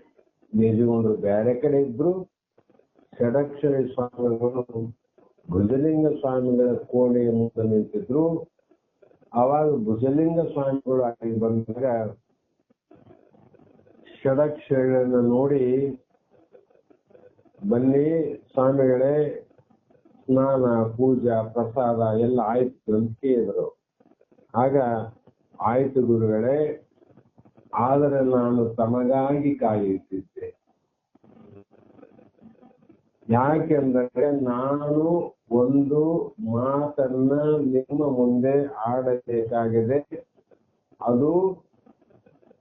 ನಿಜಗೊಂಡ್ರು ಬೇರೆ ಕಡೆ ಇದ್ರು. ಷಡಕ್ಷರಿ ಸ್ವಾಮಿಗಳು ಭುಜಲಿಂಗ ಸ್ವಾಮಿಗಳ ಕೋಣೆಯ ಮುಂದೆ ನಿಂತಿದ್ರು. ಆವಾಗ ಭುಜಲಿಂಗ ಸ್ವಾಮಿಗಳು ಅಲ್ಲಿ ಬಂದಾಗ ಷಡಕ್ಷರಿಗಳನ್ನು ನೋಡಿ, ಬನ್ನಿ ಸ್ವಾಮಿಗಳೇ, ಸ್ನಾನ ಪೂಜಾ ಪ್ರಸಾದ ಎಲ್ಲ ಆಯ್ತು ಅಂತ ಕೇಳಿದ್ರು. ಆಗ ಆಯ್ತು ಗುರುಗಳೇ, ಆದರೆ ನಾನು ತಮಗಾಗಿ ಕಾಯುತ್ತಿದ್ದೆ. ಯಾಕೆಂದರೆ ನಾನು ಒಂದು ಮಾತನ್ನ ನಿಮ್ಮ ಮುಂದೆ ಆಡಬೇಕಾಗಿದೆ. ಅದು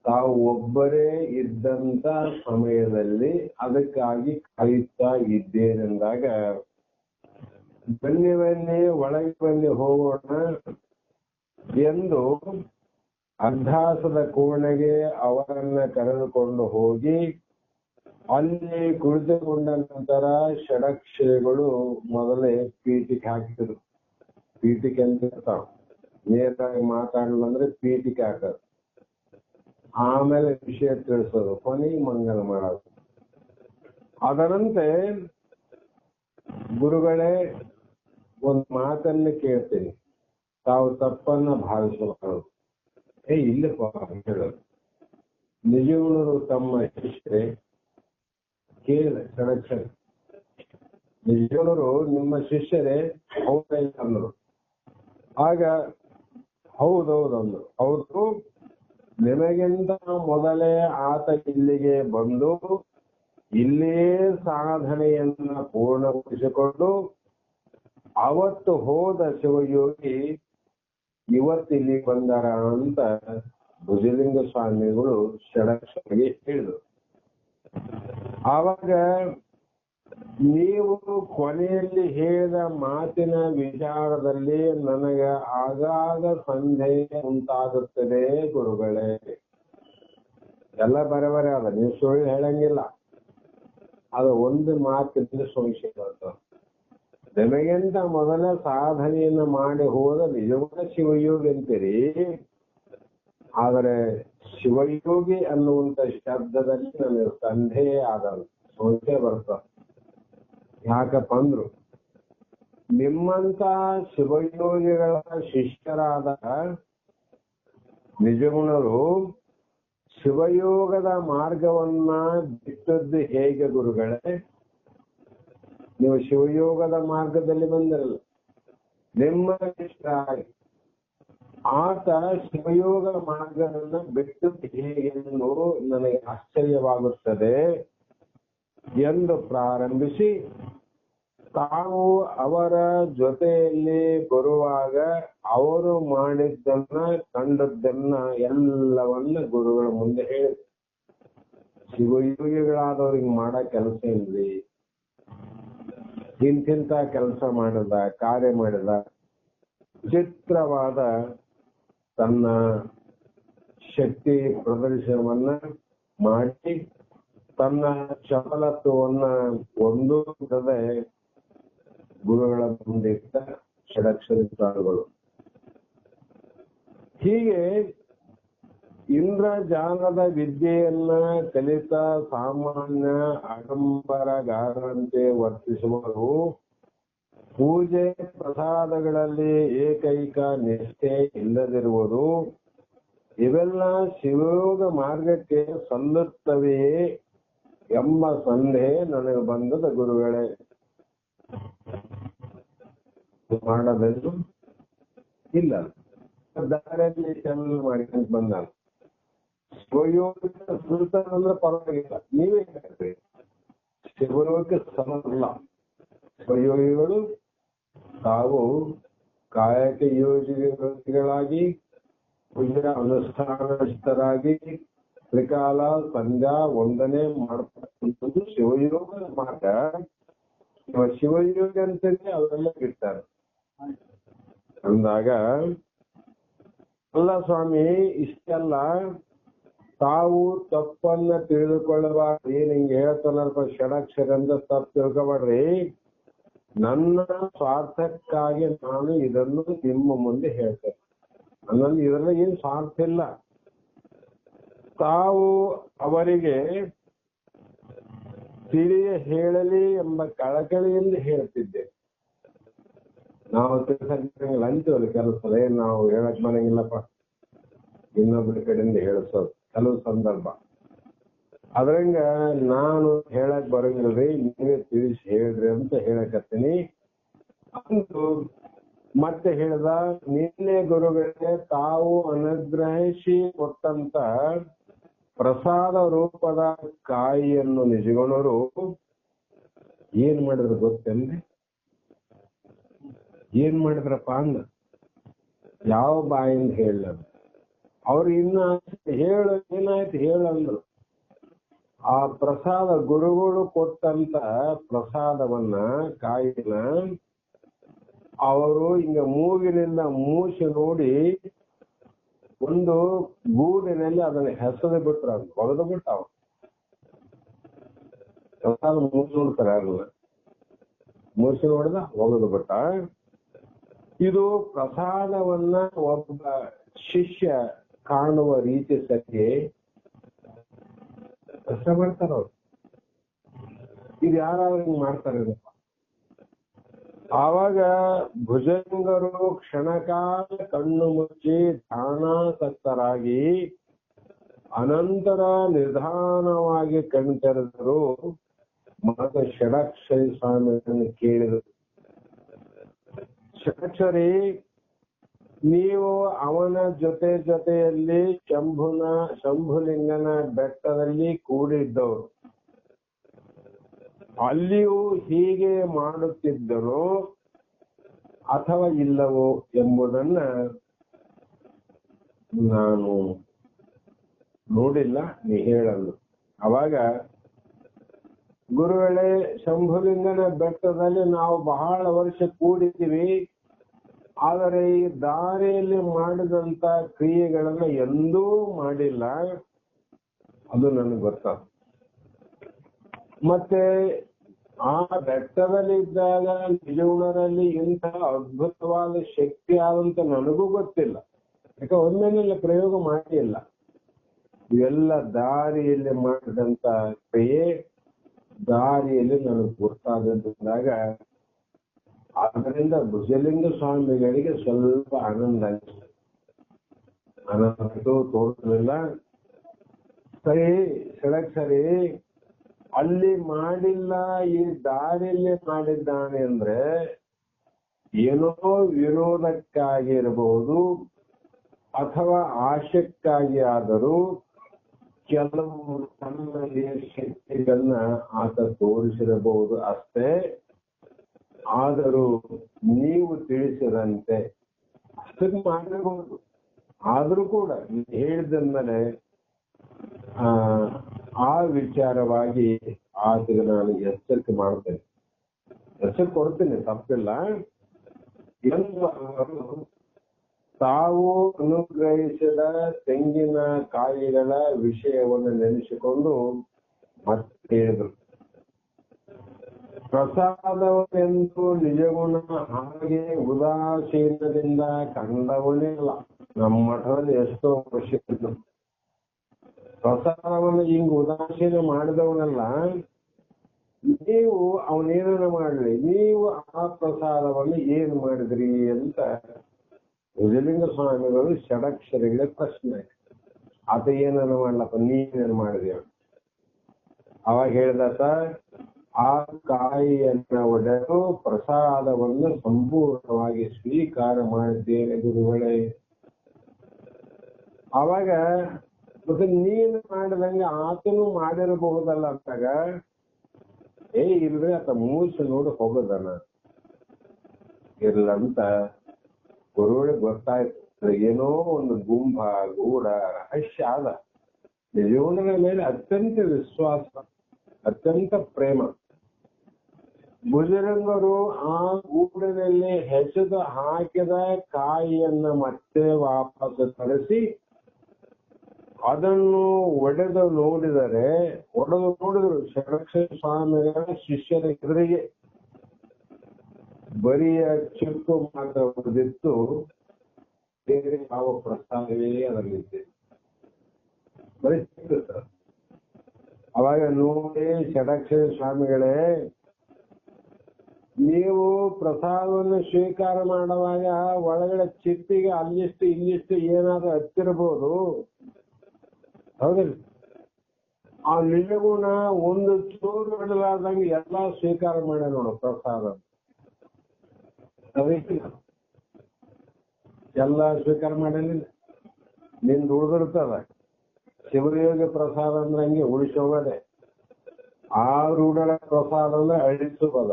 ತಾವು ಒಬ್ಬರೇ ಇದ್ದಂತ ಸಮಯದಲ್ಲಿ ಅದಕ್ಕಾಗಿ ಕಾಯುತ್ತಾ ಇದ್ದೇನೆಂದಾಗ, ಬನ್ನಿ ಬನ್ನಿ ಒಳಗೆ ಬನ್ನಿ ಹೋಗೋಣ ಎಂದು ಅಭ್ಯಾಸದ ಕೋಣೆಗೆ ಅವರನ್ನ ಕರೆದುಕೊಂಡು ಹೋಗಿ ಅಲ್ಲಿ ಕುಳಿತುಕೊಂಡ ನಂತರ ಷಡಕ್ಷರಿಗಳು ಮೊದಲೇ ಪೀಠಿಕೆ ಹಾಕಿದ್ರು. ಪೀಠಿಕೆ ಅಂತ ಇರ್ತಾವ, ನೇರವಾಗಿ ಮಾತಾಡಲ್ಲ ಅಂದ್ರೆ ಪೀಠಿಕೆ ಹಾಕೋದು, ಆಮೇಲೆ ವಿಷಯ ತಿಳಿಸೋದು, ಕೊನೆಗೆ ಮಂಗಲ ಮಾಡೋದು. ಅದರಂತೆ ಗುರುಗಳೇ, ಒಂದು ಮಾತನ್ನ ಕೇಳ್ತೀನಿ, ತಾವು ತಪ್ಪನ್ನ ಭಾವಿಸಬಾರದು. ಇಲ್ಲಪ್ಪ ಹೇಳೋದು. ನಿಜಗುಣರು ತಮ್ಮ ಶಿಷ್ಯರೇ, ಕೇಳ ಷಡಕ್ಷರಿ ನಿಜಗುಣರು ನಿಮ್ಮ ಶಿಷ್ಯರೇ ಹೌದಲ್ಲ ಅಂದ್ರು. ಆಗ ಹೌದೌದು ಅಂದ್ರು. ಹೌದು, ನಿಮಗಿಂತ ಮೊದಲೇ ಆತ ಇಲ್ಲಿಗೆ ಬಂದು ಇಲ್ಲಿಯೇ ಸಾಧನೆಯನ್ನ ಪೂರ್ಣಗೊಳಿಸಿಕೊಂಡು ಅವತ್ತು ಹೋದ ಶಿವಯೋಗಿ ಇವತ್ತಿಲ್ಲಿ ಬಂದಾರ ಅಂತ ಭುಜಲಿಂಗ ಸ್ವಾಮಿಗಳು ಷಡಕ್ಷರಿಗೆ ಹೇಳಿದರು. ಆವಾಗ ನೀವು ಕೊನೆಯಲ್ಲಿ ಹೇಳಿದ ಮಾತಿನ ವಿಚಾರದಲ್ಲಿ ನನಗೆ ಆಗಾಗ ಸಂದೇಹ ಉಂಟಾಗುತ್ತದೆ ಗುರುಗಳೇ. ಎಲ್ಲ ಬರಬರ ಅದ, ನೀವು ಸುಳ್ಳು ಹೇಳಂಗಿಲ್ಲ. ಅದು ಒಂದು ಮಾತಿನ ಸಂಶಯ. ನಿಮಗಿಂತ ಮೊದಲ ಸಾಧನೆಯನ್ನ ಮಾಡಿ ಹೋದ ನಿಜವಾದ ಶಿವಯೋಗಿ ಅಂತೀರಿ, ಆದರೆ ಶಿವಯೋಗಿ ಅನ್ನುವಂತ ಶಬ್ದದಲ್ಲಿ ನನಗೆ ಸಂದೇಹ ಆದ ಸಂಶಯ ಬರ್ತದೆ. ಯಾಕಪ್ಪ ಅಂದ್ರು, ನಿಮ್ಮಂತ ಶಿವಯೋಗಿಗಳ ಶಿಷ್ಯರಾದ ನಿಜಗುಣರು ಶಿವಯೋಗದ ಮಾರ್ಗವನ್ನ ಬಿಟ್ಟದ್ದು ಹೇಗೆ ಗುರುಗಳೇ? ನೀವು ಶಿವಯೋಗದ ಮಾರ್ಗದಲ್ಲಿ ಬಂದಿರಲ್ಲ, ನಿಮ್ಮ ಇಷ್ಟ ಆತ ಶಿವಯೋಗ ಮಾರ್ಗವನ್ನ ಬಿಟ್ಟದ್ದು ಹೇಗೆ ಎಂದು ನನಗೆ ಆಶ್ಚರ್ಯವಾಗುತ್ತದೆ ಎಂದು ಪ್ರಾರಂಭಿಸಿ, ತಾವು ಅವರ ಜೊತೆಯಲ್ಲಿ ಬರುವಾಗ ಅವರು ಮಾಡಿದ್ದನ್ನ ಕಂಡದ್ದನ್ನ ಎಲ್ಲವನ್ನ ಗುರುಗಳ ಮುಂದೆ ಹೇಳಿದ್ರು. ಶಿವಯೋಗಿಗಳಾದವ್ರಿಗೆ ಮಾಡೋ ಕೆಲಸ ಇಲ್ರಿ, ಇಂತಿಂತ ಕೆಲಸ ಮಾಡಿದ, ಕಾರ್ಯ ಮಾಡಿದ, ವಿಚಿತ್ರವಾದ ತನ್ನ ಶಕ್ತಿ ಪ್ರದರ್ಶನವನ್ನ ಮಾಡಿ ತನ್ನ ಚಪಲತ್ವವನ್ನ ಒಂದು ಬಿಡದೆ ಗುರುಗಳ ಮುಂದೆ ಇಟ್ಟ ಷಡಕ್ಷರಿ ಸ್ವಾಮಿಗಳು. ಹೀಗೆ ಇಂದ್ರಜಾಲದ ವಿದ್ಯೆಯನ್ನ ಕಲಿತ ಸಾಮಾನ್ಯ ಆಡಂಬರಗಾರರಂತೆ ವರ್ತಿಸುವರು, ಪೂಜೆ ಪ್ರಸಾದಗಳಲ್ಲಿ ಏಕೈಕ ನಿಷ್ಠೆ ಇಲ್ಲದಿರುವುದು, ಇವೆಲ್ಲ ಶಿವಯೋಗ ಮಾರ್ಗಕ್ಕೆ ಸಲ್ಲುತ್ತವೆಯೇ ಎಂಬ ಸಂದೇಹ ನನಗೆ ಬಂದದ ಗುರುಗಳೇ. ಮಾಡಬೇಕು ಇಲ್ಲ, ದಾರಿಯಲ್ಲಿ ಚೆನ್ನ ಮಾಡಿಕೊಂಡು ಬಂದ ಶಿವಯೋಗ ಸುಲ್ತಾನಂದ್ರೆ ಪರವಾಗಿಲ್ಲ, ನೀವೇ ಹೇಳ್ರಿ ಶಿವಯೋಗಕ್ಕೆ ಸಮಲ್ಲ. ಶಿವಯೋಗಿಗಳು ತಾವು ಕಾಯಕ ಯೋಗಿಗಳಾಗಿ ಪೂಜಾ ಅನುಷ್ಠಾನಸ್ಥರಾಗಿ ತ್ರಿಕಾಲ ಸಂಧ್ಯಾ ವಂದನೆ ಮಾಡತಕ್ಕಂಥದ್ದು ಶಿವಯೋಗ ಮಾರ್ಗ. ಶಿವಯೋಗ ಅಂತಂದ್ರೆ ಅವರೆಲ್ಲ ಬಿಡ್ತಾರೆ ಅಂದಾಗ, ಅಲ್ಲ ಸ್ವಾಮಿ ಇಷ್ಟೆಲ್ಲ ತಾವು ತಪ್ಪನ್ನ ತಿಳಿದುಕೊಳ್ಳಬಾರ್ದು. ಹಿಂಗೆ ಹೇಳ್ತಾನಲ್ಪ ಷಡಕ್ಷರ ಅಂತ ತಪ್ಪು ತಿಳ್ಕೊಬೇಡ್ರಿ. ನನ್ನ ಸ್ವಾರ್ಥಕ್ಕಾಗಿ ನಾನು ಇದನ್ನು ನಿಮ್ಮ ಮುಂದೆ ಹೇಳ್ತೇನೆ. ನನ್ನಲ್ಲಿ ಇದರಲ್ಲಿ ಏನು ಸ್ವಾರ್ಥ ಇಲ್ಲ. ತಾವು ಅವರಿಗೆ ತಿಳಿಯ ಹೇಳಲಿ ಎಂಬ ಕಳಕಳಿಯಿಂದ ಹೇಳ್ತಿದ್ದೆ. ನಾವು ತಿಳಿಸಂಗಿಲ್ಲ ಅಂತೀವಲ್ಲ ಕೆಲಸದ, ನಾವು ಹೇಳಕ್ ಮನೆಗಿಲ್ಲಪ್ಪ, ಇನ್ನೊಬ್ಬರ ಕಡೆಯಿಂದ ಹೇಳಿಸೋದು ಕೆಲವು ಸಂದರ್ಭ. ಅದ್ರಂಗ ನಾನು ಹೇಳಕ್ ಬರಂಗಿಲ್ರಿ, ನೀವೇ ತಿಳಿಸಿ ಹೇಳ್ರಿ ಅಂತ ಹೇಳಕತ್ತೀನಿ. ಅಂದು ಮತ್ತೆ ಹೇಳಿದ, ನಿನ್ನೆ ಗುರುಗಳೇ ತಾವು ಅನುಗ್ರಹಿಸಿ ಕೊಟ್ಟಂತ ಪ್ರಸಾದ ರೂಪದ ಕಾಯಿಯನ್ನು ನಿಜಗುಣರು ಏನ್ ಮಾಡಿದ್ರು ಗೊತ್ತೇನ್ರಿ? ಏನ್ ಮಾಡಿದ್ರಪ್ಪ ಅಂದ ಯಾವ ಬಾಯಿಂದ ಹೇಳ ಅವ್ರು ಇನ್ನ ಹೇಳು ಏನಾಯ್ತು ಹೇಳಂದ್ರು. ಆ ಪ್ರಸಾದ ಗುರುಗಳು ಕೊಟ್ಟಂತ ಪ್ರಸಾದವನ್ನ ಕಾಯಿನ ಅವರು ಹಿಂಗ ಮೂಗಿನಿಂದ ಮೂಸಿ ನೋಡಿ ಒಂದು ಗೂಡಿನಲ್ಲಿ ಅದನ್ನ ಹೆಸರು ಬಿಟ್ರ, ಹೊಡೆದು ಬಿಟ್ಟ. ಅವ್ರು ಪ್ರಸಾದ ಮೂಸಿ ನೋಡ್ತಾರೆ, ಯಾರಲ್ಲ ಮೂಸಿ ನೋಡಿದ ಹೊಗೆದು ಬಿಟ್ಟ. ಇದು ಪ್ರಸಾದವನ್ನ ಒಬ್ಬ ಶಿಷ್ಯ ಕಾಣುವ ರೀತಿ ಸತ್ಯ ಕಷ್ಟ ಮಾಡ್ತಾರ ಅವ್ರು. ಇದು ಯಾರಾದ್ರೂ ಹಿಂಗ್ ಮಾಡ್ತಾರೆ. ಆವಾಗ ಭುಜಂಗರು ಕ್ಷಣಕಾಲ ಕಣ್ಣು ಮುಚ್ಚಿ ಧ್ಯಾನಾಸಕ್ತರಾಗಿ ಅನಂತರ ನಿಧಾನವಾಗಿ ಕಣ್ತೆರೆದರು. ಮಗ ಷಡಕ್ಷರಿ ಸ್ವಾಮಿಯನ್ನು ಕೇಳಿದರು. ಷಡಕ್ಷರಿ ನೀವು ಅವನ ಜೊತೆಯಲ್ಲಿ ಶಂಭುಲಿಂಗನ ಬೆಟ್ಟದಲ್ಲಿ ಕೂಡಿದ್ದವರು. ಅಲ್ಲಿಯೂ ಹೀಗೆ ಮಾಡುತ್ತಿದ್ದರೋ ಅಥವಾ ಇಲ್ಲವೋ ಎಂಬುದನ್ನ ನಾನು ನೋಡಿಲ್ಲ, ನೀ ಹೇಳಲು. ಅವಾಗ ಗುರುಗಳೇ, ಶಂಭುಲಿಂಗನ ಬೆಟ್ಟದಲ್ಲಿ ನಾವು ಬಹಳ ವರ್ಷ ಕೂಡಿದ್ದೀವಿ, ಆದರೆ ಈ ದಾರಿಯಲ್ಲಿ ಮಾಡಿದಂತ ಕ್ರಿಯೆಗಳನ್ನ ಎಂದೂ ಮಾಡಿಲ್ಲ, ಅದು ನನಗೆ ಗೊತ್ತಾಗ. ಮತ್ತೆ ಆ ಬೆಟ್ಟದಲ್ಲಿ ಇದ್ದಾಗ ನಿಜಗುಣರಲ್ಲಿ ಇಂತಹ ಅದ್ಭುತವಾದ ಶಕ್ತಿ ಆದಂತ ನನಗೂ ಗೊತ್ತಿಲ್ಲ, ಯಾಕೆ ಒಮ್ಮೆನೆಲ್ಲ ಪ್ರಯೋಗ ಮಾಡಿಲ್ಲ. ಇವೆಲ್ಲ ದಾರಿಯಲ್ಲಿ ಮಾಡಿದಂತ ಕ್ರಿಯೆ ದಾರಿಯಲ್ಲಿ ನನಗೆ ಗೊತ್ತಾಗದಾಗ ಅದರಿಂದ ಭುಜಲಿಂಗ ಸ್ವಾಮಿಗಳಿಗೆ ಸ್ವಲ್ಪ ಆನಂದ ಆಯಿತು. ಆನಂದ ತೋರಿಸಲಿಲ್ಲ. ಸರಿ, ಅಲ್ಲಿ ಮಾಡಿಲ್ಲ, ಈ ದಾರಿಯಲ್ಲಿ ಮಾಡಿದ್ದಾನೆ ಅಂದ್ರೆ ಏನೋ ವಿರೋಧಕ್ಕಾಗಿ ಇರಬಹುದು, ಅಥವಾ ಆಶಕ್ಕಾಗಿ ಆದರೂ ಕೆಲವು ತನ್ನ ಶಕ್ತಿಗಳನ್ನ ಆತ ತೋರಿಸಿರಬಹುದು ಅಷ್ಟೇ. ಆದರೂ ನೀವು ತಿಳಿಸಿದಂತೆ ಅಷ್ಟಕ್ಕೆ ಮಾಡಿರಬಹುದು. ಆದ್ರೂ ಕೂಡ ಹೇಳಿದ್ಮೇಲೆ ಆ ವಿಚಾರವಾಗಿ ಆತಗೆ ನಾನು ಎಚ್ಚರಿಕೆ ಮಾಡ್ತೇನೆ, ಎಚ್ಚರಿಕೆ ಕೊಡ್ತೇನೆ, ತಪ್ಪಿಲ್ಲ. ಎಂದು ಅವರು ತಾವು ಅನುಗ್ರಹಿಸಿದ ತೆಂಗಿನ ಕಾಯಿಗಳ ವಿಷಯವನ್ನು ನೆನೆಸಿಕೊಂಡು ಮತ್ತೆ ಹೇಳಿದರು. ಪ್ರಸಾದವೆಂದು ನಿಜಗುಣ ಹಾಗೆ ಉದಾಸೀನದಿಂದ ಕಂಡವನೇ ಅಲ್ಲ. ನಮ್ಮ ಮಠದಲ್ಲಿ ಎಷ್ಟೋ ವರ್ಷ ಪ್ರಸಾದವನ್ನು ಹಿಂಗ ಉದಾಸೀನ ಮಾಡಿದವನಲ್ಲ. ನೀವು ಅವನೇನ ಮಾಡ್ಲಿ, ನೀವು ಆ ಪ್ರಸಾದವನ್ನು ಏನ್ ಮಾಡಿದ್ರಿ ಅಂತ ಭುಜಲಿಂಗ ಸ್ವಾಮಿಗಳು ಷಡಕ್ಷರಿಗಳ ಪ್ರಶ್ನೆ. ಆತ ಏನನ್ನ ಮಾಡ್ಲಪ್ಪ, ನೀನೇನು ಮಾಡಿದೀವ? ಅವಾಗ ಹೇಳಿದಾತ, ಆ ಕಾಯಿಯನ್ನ ಒಡೆದು ಪ್ರಸಾದವನ್ನು ಸಂಪೂರ್ಣವಾಗಿ ಸ್ವೀಕಾರ ಮಾಡಿದ್ದೇನೆ ಗುರುಗಳೇ. ಅವಾಗ ಮತ್ತೆ ನೀನು ಮಾಡಿದಂಗೆ ಆತನು ಮಾಡಿರಬಹುದಲ್ಲ ಅಂತಾಗ, ಇಲ್ರಿ ಆತ ಮೂಸ ನೋಡಿ ಹೋಗೋದನ ಇರ್ಲಂತ ಗುರುಗಳಿಗೆ ಗೊತ್ತಾಯ್ತು. ಏನೋ ಒಂದು ಗೂಢ ರಹಸ್ಯ ಆದ. ಜೀವನದ ಮೇಲೆ ಅತ್ಯಂತ ವಿಶ್ವಾಸ, ಅತ್ಯಂತ ಪ್ರೇಮ. ಭುಜರಂಗರು ಆ ಗೂಡಿನಲ್ಲಿ ಹೆಸೆದು ಹಾಕಿದ ಕಾಯಿಯನ್ನ ಮತ್ತೆ ವಾಪಸ್ ತರಿಸಿ ಅದನ್ನು ಒಡೆದು ನೋಡಿದರು ಷಡಕ್ಷರ ಸ್ವಾಮಿಗಳ ಶಿಷ್ಯರ ಎದುರಿಗೆ. ಬರಿಯ ಚಿಕ್ಕು ಮಾತ್ರ ಉಳಿದಿತ್ತು, ಬೇರೆ ಯಾವ ಪ್ರಸ್ತಾವವೇ ಅದರಲ್ಲಿದೆ. ಬರೀ ಚಿಕ್ಕ. ಅವಾಗ ನೋಡಿ ಷಡಕ್ಷರ ಸ್ವಾಮಿಗಳೇ, ನೀವು ಪ್ರಸಾದವನ್ನು ಸ್ವೀಕಾರ ಮಾಡುವಾಗ ಒಳಗಡೆ ಚಿಪ್ಪಿಗೆ ಅಲ್ಲಿಷ್ಟು ಇಲ್ಲಿಷ್ಟು ಏನಾದ್ರೂ ಹತ್ತಿರಬಹುದು, ಹೌದಿಲ್ಲ? ಆ ನಿಜಗುಣ ಒಂದು ಚೂರು ಬಿಡಲಾರ್ದಂಗೆ ಎಲ್ಲಾ ಸ್ವೀಕಾರ ಮಾಡ್ಯ ನೋಡು ಪ್ರಸಾದ. ಎಲ್ಲ ಸ್ವೀಕಾರ ಮಾಡಲಿಲ್ಲ, ನಿಂದು ಉಳಿದಿರ್ತದ. ಶಿವಯೋಗಿ ಪ್ರಸಾದ ಅಂದ್ರೆ ಹಂಗೆ ಉಳಿಸೋಗದೆ. ಆ ರೂಢರ ಪ್ರಸಾದ ಅಂದ್ರೆ ಅಳಿಸೋದ,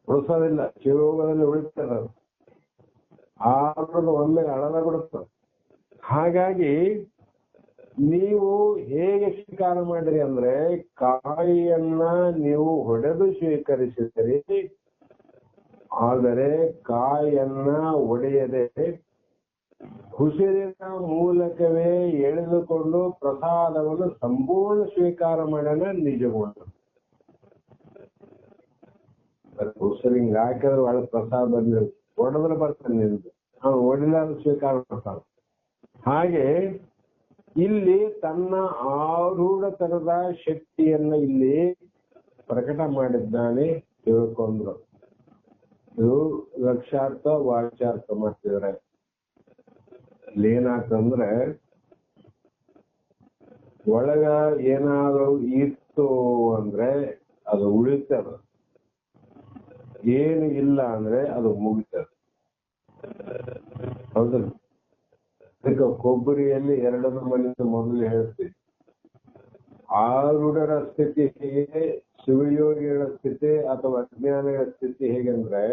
ಉಳಿಸೋದಿಲ್ಲ. ಶಿವಯೋಗದಲ್ಲಿ ಉಳಿತದ, ಆ ಒಮ್ಮೆ ಅಳದ ಬಿಡುತ್ತದೆ. ಹಾಗಾಗಿ ನೀವು ಹೇಗೆ ಸ್ವೀಕಾರ ಮಾಡಿರಿ ಅಂದ್ರೆ, ಕಾಯಿಯನ್ನ ನೀವು ಹೊಡೆದು ಸ್ವೀಕರಿಸಿದಿರಿ, ಆದರೆ ಕಾಯಿಯನ್ನ ಒಡೆಯದೆ ಉಸಿರಿನ ಮೂಲಕವೇ ಎಳೆದುಕೊಂಡು ಪ್ರಸಾದವನ್ನು ಸಂಪೂರ್ಣ ಸ್ವೀಕಾರ ಮಾಡೋಣ ನಿಜಗುಣ. ಉಸಿರಿಂಗ್ ಹಾಕಿದ್ರೆ ಒಳ್ಳೆ ಪ್ರಸಾದ ಬಂದಿರ, ಹೊಡೆದ್ರೆ ಬರ್ತಾನೆ ನಿಂದು, ಅವನು ಒಡಿಲಾದ ಸ್ವೀಕಾರ ಮಾಡ್ತಾನೆ. ಹಾಗೆ ಇಲ್ಲಿ ತನ್ನ ಆರೂಢತನದ ಶಕ್ತಿಯನ್ನ ಇಲ್ಲಿ ಪ್ರಕಟ ಮಾಡಿದ್ದಾನೆ ತಿಳ್ಕೊಂಡ್ರು. ಇದು ಲಕ್ಷಾರ್ಥ ವಾಚ್ಯಾರ್ಥ ಮಾಡ್ತಿದ್ರೆ ಏನಾಗ್ತಂದ್ರೆ, ಒಳಗ ಏನಾದ್ರು ಇತ್ತು ಅಂದ್ರೆ ಅದು ಉಳಿತದ, ಏನು ಇಲ್ಲ ಅಂದ್ರೆ ಅದು ಮುಗಿತದ. ಹೌದಲ್ಲ? ಅದಕ್ಕೆ ಕೊಬ್ಬರಿಯಲ್ಲಿ ಎರಡು ನಮೂನೆ ಮೊದಲು ಹೇಳ್ತೀವಿ. ಆರೂಢರ ಸ್ಥಿತಿ ಹೇಗೆ, ಶಿವಯೋಗಿಗಳ ಸ್ಥಿತಿ ಅಥವಾ ಅಜ್ಞಾನಿಗಳ ಸ್ಥಿತಿ ಹೇಗೆಂದ್ರೆ,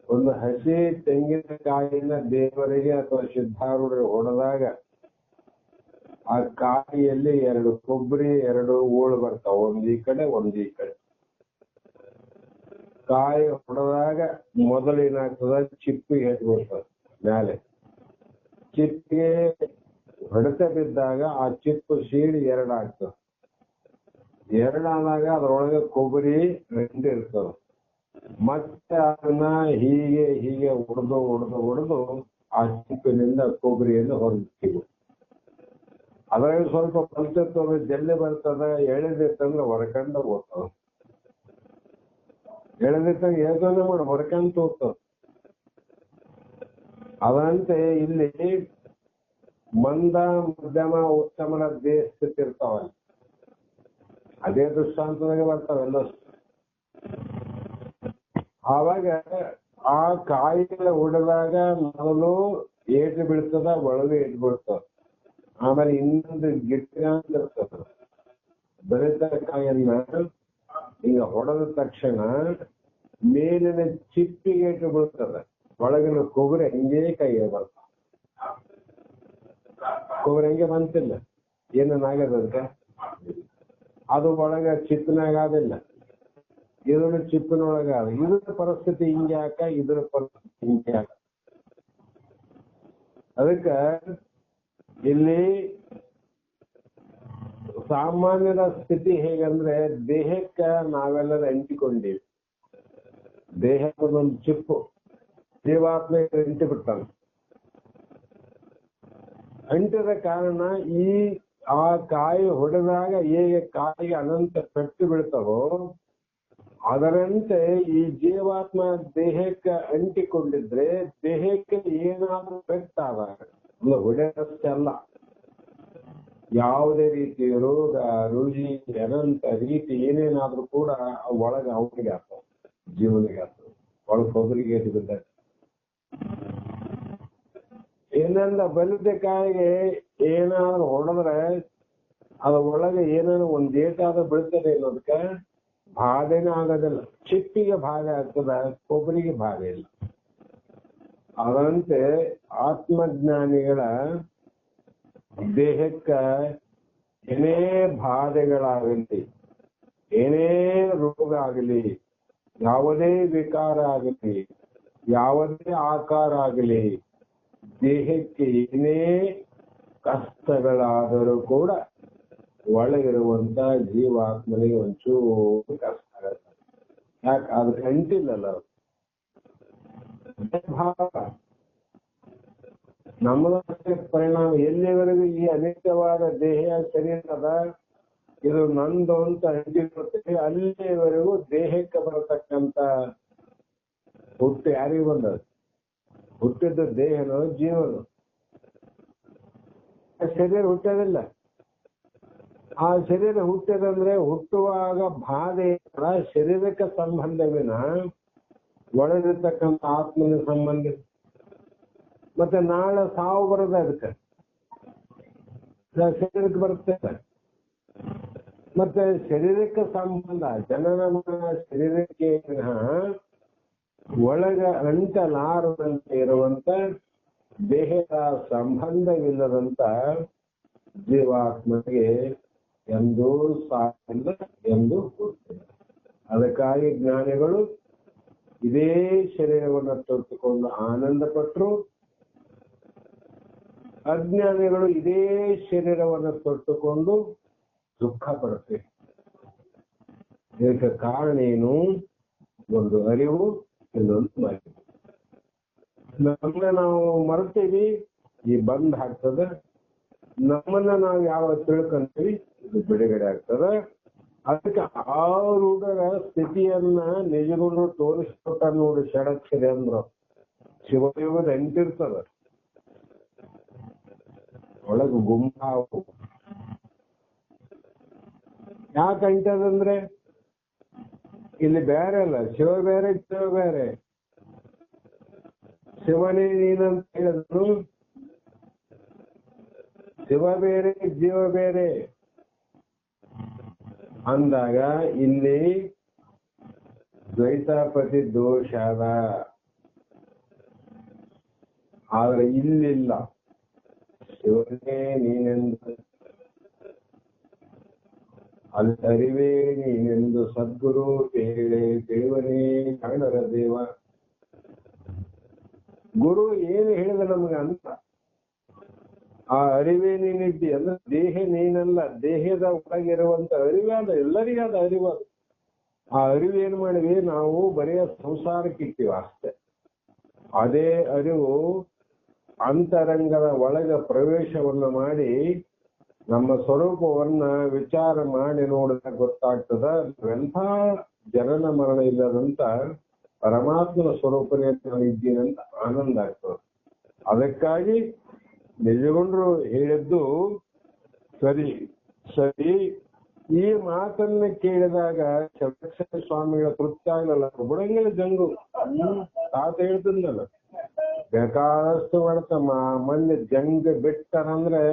ಒಂದು ಹಸಿ ತೆಂಗಿನಕಾಯಿನ ದೇವರಿಗೆ ಅಥವಾ ಸಿದ್ಧಾರೂಢರಿಗೆ ಹೊಡೆದಾಗ ಆ ಕಾಯಿಯಲ್ಲಿ ಎರಡು ಕೊಬ್ಬರಿ, ಎರಡು ಓಳು ಬರ್ತಾವ, ಒಂದ್ ಈ ಕಡೆ ಒಂದ್ ಈ ಕಡೆ. ಕಾಯಿ ಹೊಡೆದಾಗ ಮೊದಲು ಏನಾಗ್ತದ, ಚಿಪ್ಪಿಗೆ ಹೆಟ್ಬಿಡ್ತದ ಮ್ಯಾಲೆ. ಚಿಪ್ಪಿಗೆ ಹೊಡೆತ ಬಿದ್ದಾಗ ಆ ಚಿಪ್ಪು ಸೀಡಿ ಎರಡಾಗ್ತದ. ಎರಡಾದಾಗ ಅದ್ರೊಳಗೆ ಕೊಬ್ಬರಿ ಇರ್ತದ. ಮತ್ತೆ ಅದನ್ನ ಹೀಗೆ ಹೀಗೆ ಹೊಡೆದು ಆ ಚಿಪ್ಪಿನಿಂದ ಕೊಬ್ಬರಿಯನ್ನು ಹೊರಗೆ. ಅದ್ರಾಗ ಸ್ವಲ್ಪ ಕಲ್ತಿರ್ತದ, ಜಲ್ಲೆ ಬರ್ತದ. ಎಳೆದಿತ್ತಂದ್ರೆ ಹೊರಕಂಡ ಹೋಗ್ತದ. ಎಳೆದಿತ್ತಂಗ ಯೋಚನೆ ಮಾಡಿ ಹೊರಕಂತ ಹೋಗ್ತದ. ಅದಂತೆ ಇಲ್ಲಿ ಮಂದ, ಮಧ್ಯಮ, ಉತ್ತಮನ ಸ್ಥಿತಿ ಇರ್ತಾವಲ್ಲ, ಅದೇ ದೃಷ್ಟಾಂತದಾಗ ಬರ್ತಾವೆಲ್ಲ. ಆವಾಗ ಆ ಕಾಯಿಲೆ ಹೊಡೆದಾಗ ಮೊದಲು ಏಟು ಬೀಳ್ತದ, ಒಳಗೆ ಏಟು ಬೀಳ್ತದ. ಆಮೇಲೆ ಇನ್ನೊಂದು ಗಿಟ್ಟ ಅಂತ ಇರ್ತದ. ಬೆಳೆದ ಕಾಯನ್ನ ಈಗ ಹೊಡೆದ ತಕ್ಷಣ ಮೇಲಿನ ಚಿಪ್ಪಿಗೆ ಏಟು ಬೀಳ್ತದ, ಒಳಗಿನ ಕೊಬ್ಬರಿ ಹಂಗೆ ಕೈಗೆ ಬರ್ತ. ಕೊಬ್ಬರಿ ಹಂಗೆ ಬಂತಿಲ್ಲ, ಏನೇನಾಗದ ಅದಕ್ಕೆ? ಅದು ಒಳಗ ಚಿಪ್ಪಿನಾಗ ಆದಿಲ್ಲ, ಇದನ್ನು ಚಿಪ್ಪಿನೊಳಗ ಆದ. ಇದ್ರ ಪರಿಸ್ಥಿತಿ ಹಿಂಗೆ ಯಾಕ, ಇದ್ರ ಪರಿಸ್ಥಿತಿ ಹಿಂಗೆ ಯಾಕ? ಅದಕ್ಕ ಇಲ್ಲಿ ಸಾಮಾನ್ಯದ ಸ್ಥಿತಿ ಹೇಗಂದ್ರೆ, ದೇಹಕ್ಕ ನಾವೆಲ್ಲರೂ ಅಂಟಿಕೊಂಡಿವಿ. ದೇಹದೊಂದು ಚಿಪ್ಪು ಜೀವಾತ್ಮ ಅಂಟಿ ಬಿಟ್ಟಾನ. ಅಂಟಿದ ಕಾರಣ ಈ ಆ ಕಾಯಿ ಹೊಡೆದಾಗ ಹೇಗೆ ಕಾಯಿಗೆ ಅನಂತ ಪೆಟ್ಟು ಬೀಳ್ತಾವೋ ಅದರಂತೆ ಈ ಜೀವಾತ್ಮ ದೇಹಕ್ಕೆ ಅಂಟಿಕೊಂಡಿದ್ರೆ ದೇಹಕ್ಕೆ ಏನಾದ್ರೂ ಪೆಟ್ಟಾದಾಗ, ಹೊಡೆದಷ್ಟೇ ಅಲ್ಲ, ಯಾವುದೇ ರೀತಿ ರೋಗ ರುಜಿ ಅನಂತ ರೀತಿ ಏನೇನಾದ್ರೂ ಕೂಡ ಒಳಗೆ ಅವನಿಗೆ ಆಗ್ತವೆ, ಜೀವನಿಗೆ ಆಗ್ತವೆ. ಒಳಗೆ ಕೊಬ್ಬರಿಗೆ ಬಿದ್ದಾಗ ಏನಂದ ಬಲಿತ ಕಾಯಿಗೆ ಏನಾದ್ರು ಹೊಡೆದ್ರೆ ಅದ ಒಳಗೆ ಏನಾದ್ರು ಒಂದ್ ಏಟಾದ್ರೂ ಬೀಳ್ತದೆ ಅನ್ನೋದಕ್ಕೆ ಬಾಧೆನೇ ಆಗೋದಿಲ್ಲ. ಚಿಪ್ಪಿಗೆ ಬಾಧೆ ಆಗ್ತದ, ಕೊಬ್ಬರಿಗೆ ಬಾಧೆ ಇಲ್ಲ. ಅದರಂತೆ ಆತ್ಮಜ್ಞಾನಿಗಳ ದೇಹಕ್ಕ ಏನೇ ಬಾಧೆಗಳಾಗಲಿ, ಏನೇ ರೋಗ ಆಗಲಿ, ಯಾವುದೇ ವಿಕಾರ ಆಗಲಿ, ಯಾವುದೇ ಆಕಾರ ಆಗಲಿ, ದೇಹಕ್ಕೆ ಏನೇ ಕಷ್ಟಗಳಾದರೂ ಕೂಡ ಒಳಗಿರುವಂತ ಜೀವಾತ್ಮನಿಗೆ ಒಂಚೂರು ಕಷ್ಟ ಆಗತ್ತೆ. ಯಾಕೆ? ಅದಕ್ಕೆ ಅಂಟಿಲ್ಲಲ್ಲ. ನಮ್ಮದಕ್ಕೆ ಪರಿಣಾಮ ಎಲ್ಲಿವರೆಗೂ ಈ ಅನಿತ್ಯವಾದ ದೇಹ ಶರೀರದ ಇದು ನಂದು ಅಂತ ಅಂಟಿರುತ್ತೆ, ಅಲ್ಲಿವರೆಗೂ ದೇಹಕ್ಕೆ ಬರತಕ್ಕಂತ ಹುಟ್ಟು ಯಾರಿಗೂ ಬಂದದ? ಹುಟ್ಟಿದ ದೇಹನೋ ಜೀವನೋ? ಶರೀರ ಹುಟ್ಟೋದಿಲ್ಲ. ಆ ಶರೀರ ಹುಟ್ಟಿದಂದ್ರೆ ಹುಟ್ಟುವಾಗ ಬಾಧೆ ಶರೀರಕ್ಕೆ ಸಂಬಂಧವಿನ ಒಳಗಿರ್ತಕ್ಕಂಥ ಆತ್ಮನ ಸಂಬಂಧ. ಮತ್ತೆ ನಾಳೆ ಸಾವು ಬರೋದ ಅದಕ್ಕೆ ಶರೀರಕ್ಕೆ ಬರುತ್ತೆ. ಮತ್ತೆ ಶರೀರಕ್ಕೆ ಸಂಬಂಧ ಜನನ ಶರೀರಕ್ಕೆ ಒಳಗ ಅಂಟಲಾರದಂತೆ ಇರುವಂತ ದೇಹದ ಸಂಬಂಧವಿಲ್ಲದಂತ ಜೀವಾತ್ಮನಿಗೆ ಎಂದೂ ಸಾಕಿಲ್ಲ, ಎಂದು ಹುಟ್ಟಿಲ್ಲ. ಅದಕ್ಕಾಗಿ ಜ್ಞಾನಿಗಳು ಇದೇ ಶರೀರವನ್ನು ತೊಟ್ಟುಕೊಂಡು ಆನಂದ ಪಟ್ಟರು, ಅಜ್ಞಾನಿಗಳು ಇದೇ ಶರೀರವನ್ನು ತೊಟ್ಟುಕೊಂಡು ದುಃಖ ಪಡುತ್ತೇವೆ. ಇದಕ್ಕೆ ಕಾರಣ ಏನು? ಒಂದು ಅರಿವು, ಇನ್ನೊಂದು ಮರಿವು. ನಮ್ಮನ್ನ ನಾವು ಮರ್ತೀವಿ, ಈ ಬಂದ್ ಆಗ್ತದೆ. ನಮ್ಮನ್ನ ನಾವು ಯಾವ ತಿಳ್ಕೊಂತೀವಿ, ಇದು ಬಿಡುಗಡೆ ಆಗ್ತದೆ. ಅದಕ್ಕೆ ಆರೂಢರ ಸ್ಥಿತಿಯನ್ನ ನಿಜಗಳು ತೋರಿಸ್ಕೊಟ್ಟ ನೋಡಿ ಷಡಕ್ಷರಿ ಅಂದ್ರು. ಶಿವಯೋಗದ ಅಂಟಿರ್ತದ ಒಳಗ ಗುಂಪಾವು. ಯಾಕೆ ಅಂಟದಂದ್ರೆ ಇಲ್ಲಿ ಬೇರೆ ಅಲ್ಲ, ಶಿವ ಬೇರೆ, ಶಿವ ಬೇರೆ. ಶಿವನೇ ನೀನಂತ ಹೇಳಿದ್ರು. ಶಿವ ಬೇರೆ ಜೀವ ಬೇರೆ ಅಂದಾಗ ಇಲ್ಲಿ ದ್ವೈತಾಪತಿ ದೋಷ ಅದ. ಆದ್ರೆ ಇಲ್ಲಿಲ್ಲ. ಶಿವನೇ ನೀನೆಂದು ಅಲ್ಲಿ ಅರಿವೇ ನೀನೆಂದು ಸದ್ಗುರು ಹೇಳೆ ದೇವನೇ ಕಾಣರ ದೇವ. ಗುರು ಏನು ಹೇಳಿದ ನಮ್ಗೆ ಅಂತ ಆ ಅರಿವೇ ನೀನಿದ್ದಿ ಅಂದ್ರೆ ದೇಹ ನೀನಲ್ಲ, ದೇಹದ ಒಳಗಿರುವಂತ ಅರಿವಾದ ಎಲ್ಲರಿಗಾದ ಅರಿವಾದ. ಆ ಅರಿವು ಏನ್ ಮಾಡಿವಿ ನಾವು ಬರೆಯ ಸಂಸಾರಕ್ಕೆ ಇಟ್ಟಿವ ಅಷ್ಟೇ. ಅದೇ ಅರಿವು ಅಂತರಂಗದ ಒಳಗ ಪ್ರವೇಶವನ್ನ ಮಾಡಿ ನಮ್ಮ ಸ್ವರೂಪವನ್ನ ವಿಚಾರ ಮಾಡಿ ನೋಡಿದಾಗ ಗೊತ್ತಾಗ್ತದ ಎಂಥ ಜನನ ಮರಣ ಇಲ್ಲದಂತ ಪರಮಾತ್ಮನ ಸ್ವರೂಪನೇ ಇದ್ದೀನಂತ ಆನಂದ ಆಗ್ತದೆ. ಅದಕ್ಕಾಗಿ ನಿಜಗೊಂಡ್ರು ಹೇಳಿದ್ದು ಸರಿ ಸರಿ. ಈ ಮಾತನ್ನ ಕೇಳಿದಾಗ ಚಂದ್ರಶೇಖರ ಸ್ವಾಮಿಗಳ ತೃಪ್ತಿ ಆಗ್ಲಲ್ಲ, ಬುಡಂಗಿಲ್ಲ ಜಂಗು. ತಾತ ಹೇಳ್ತಿದ್ನಲ್ಲ, ಬೇಕಾದಷ್ಟು ಮಾಡ್ತ ಮೊನ್ನೆ ಜಂಗ್ ಬಿಟ್ಟರಂದ್ರೆ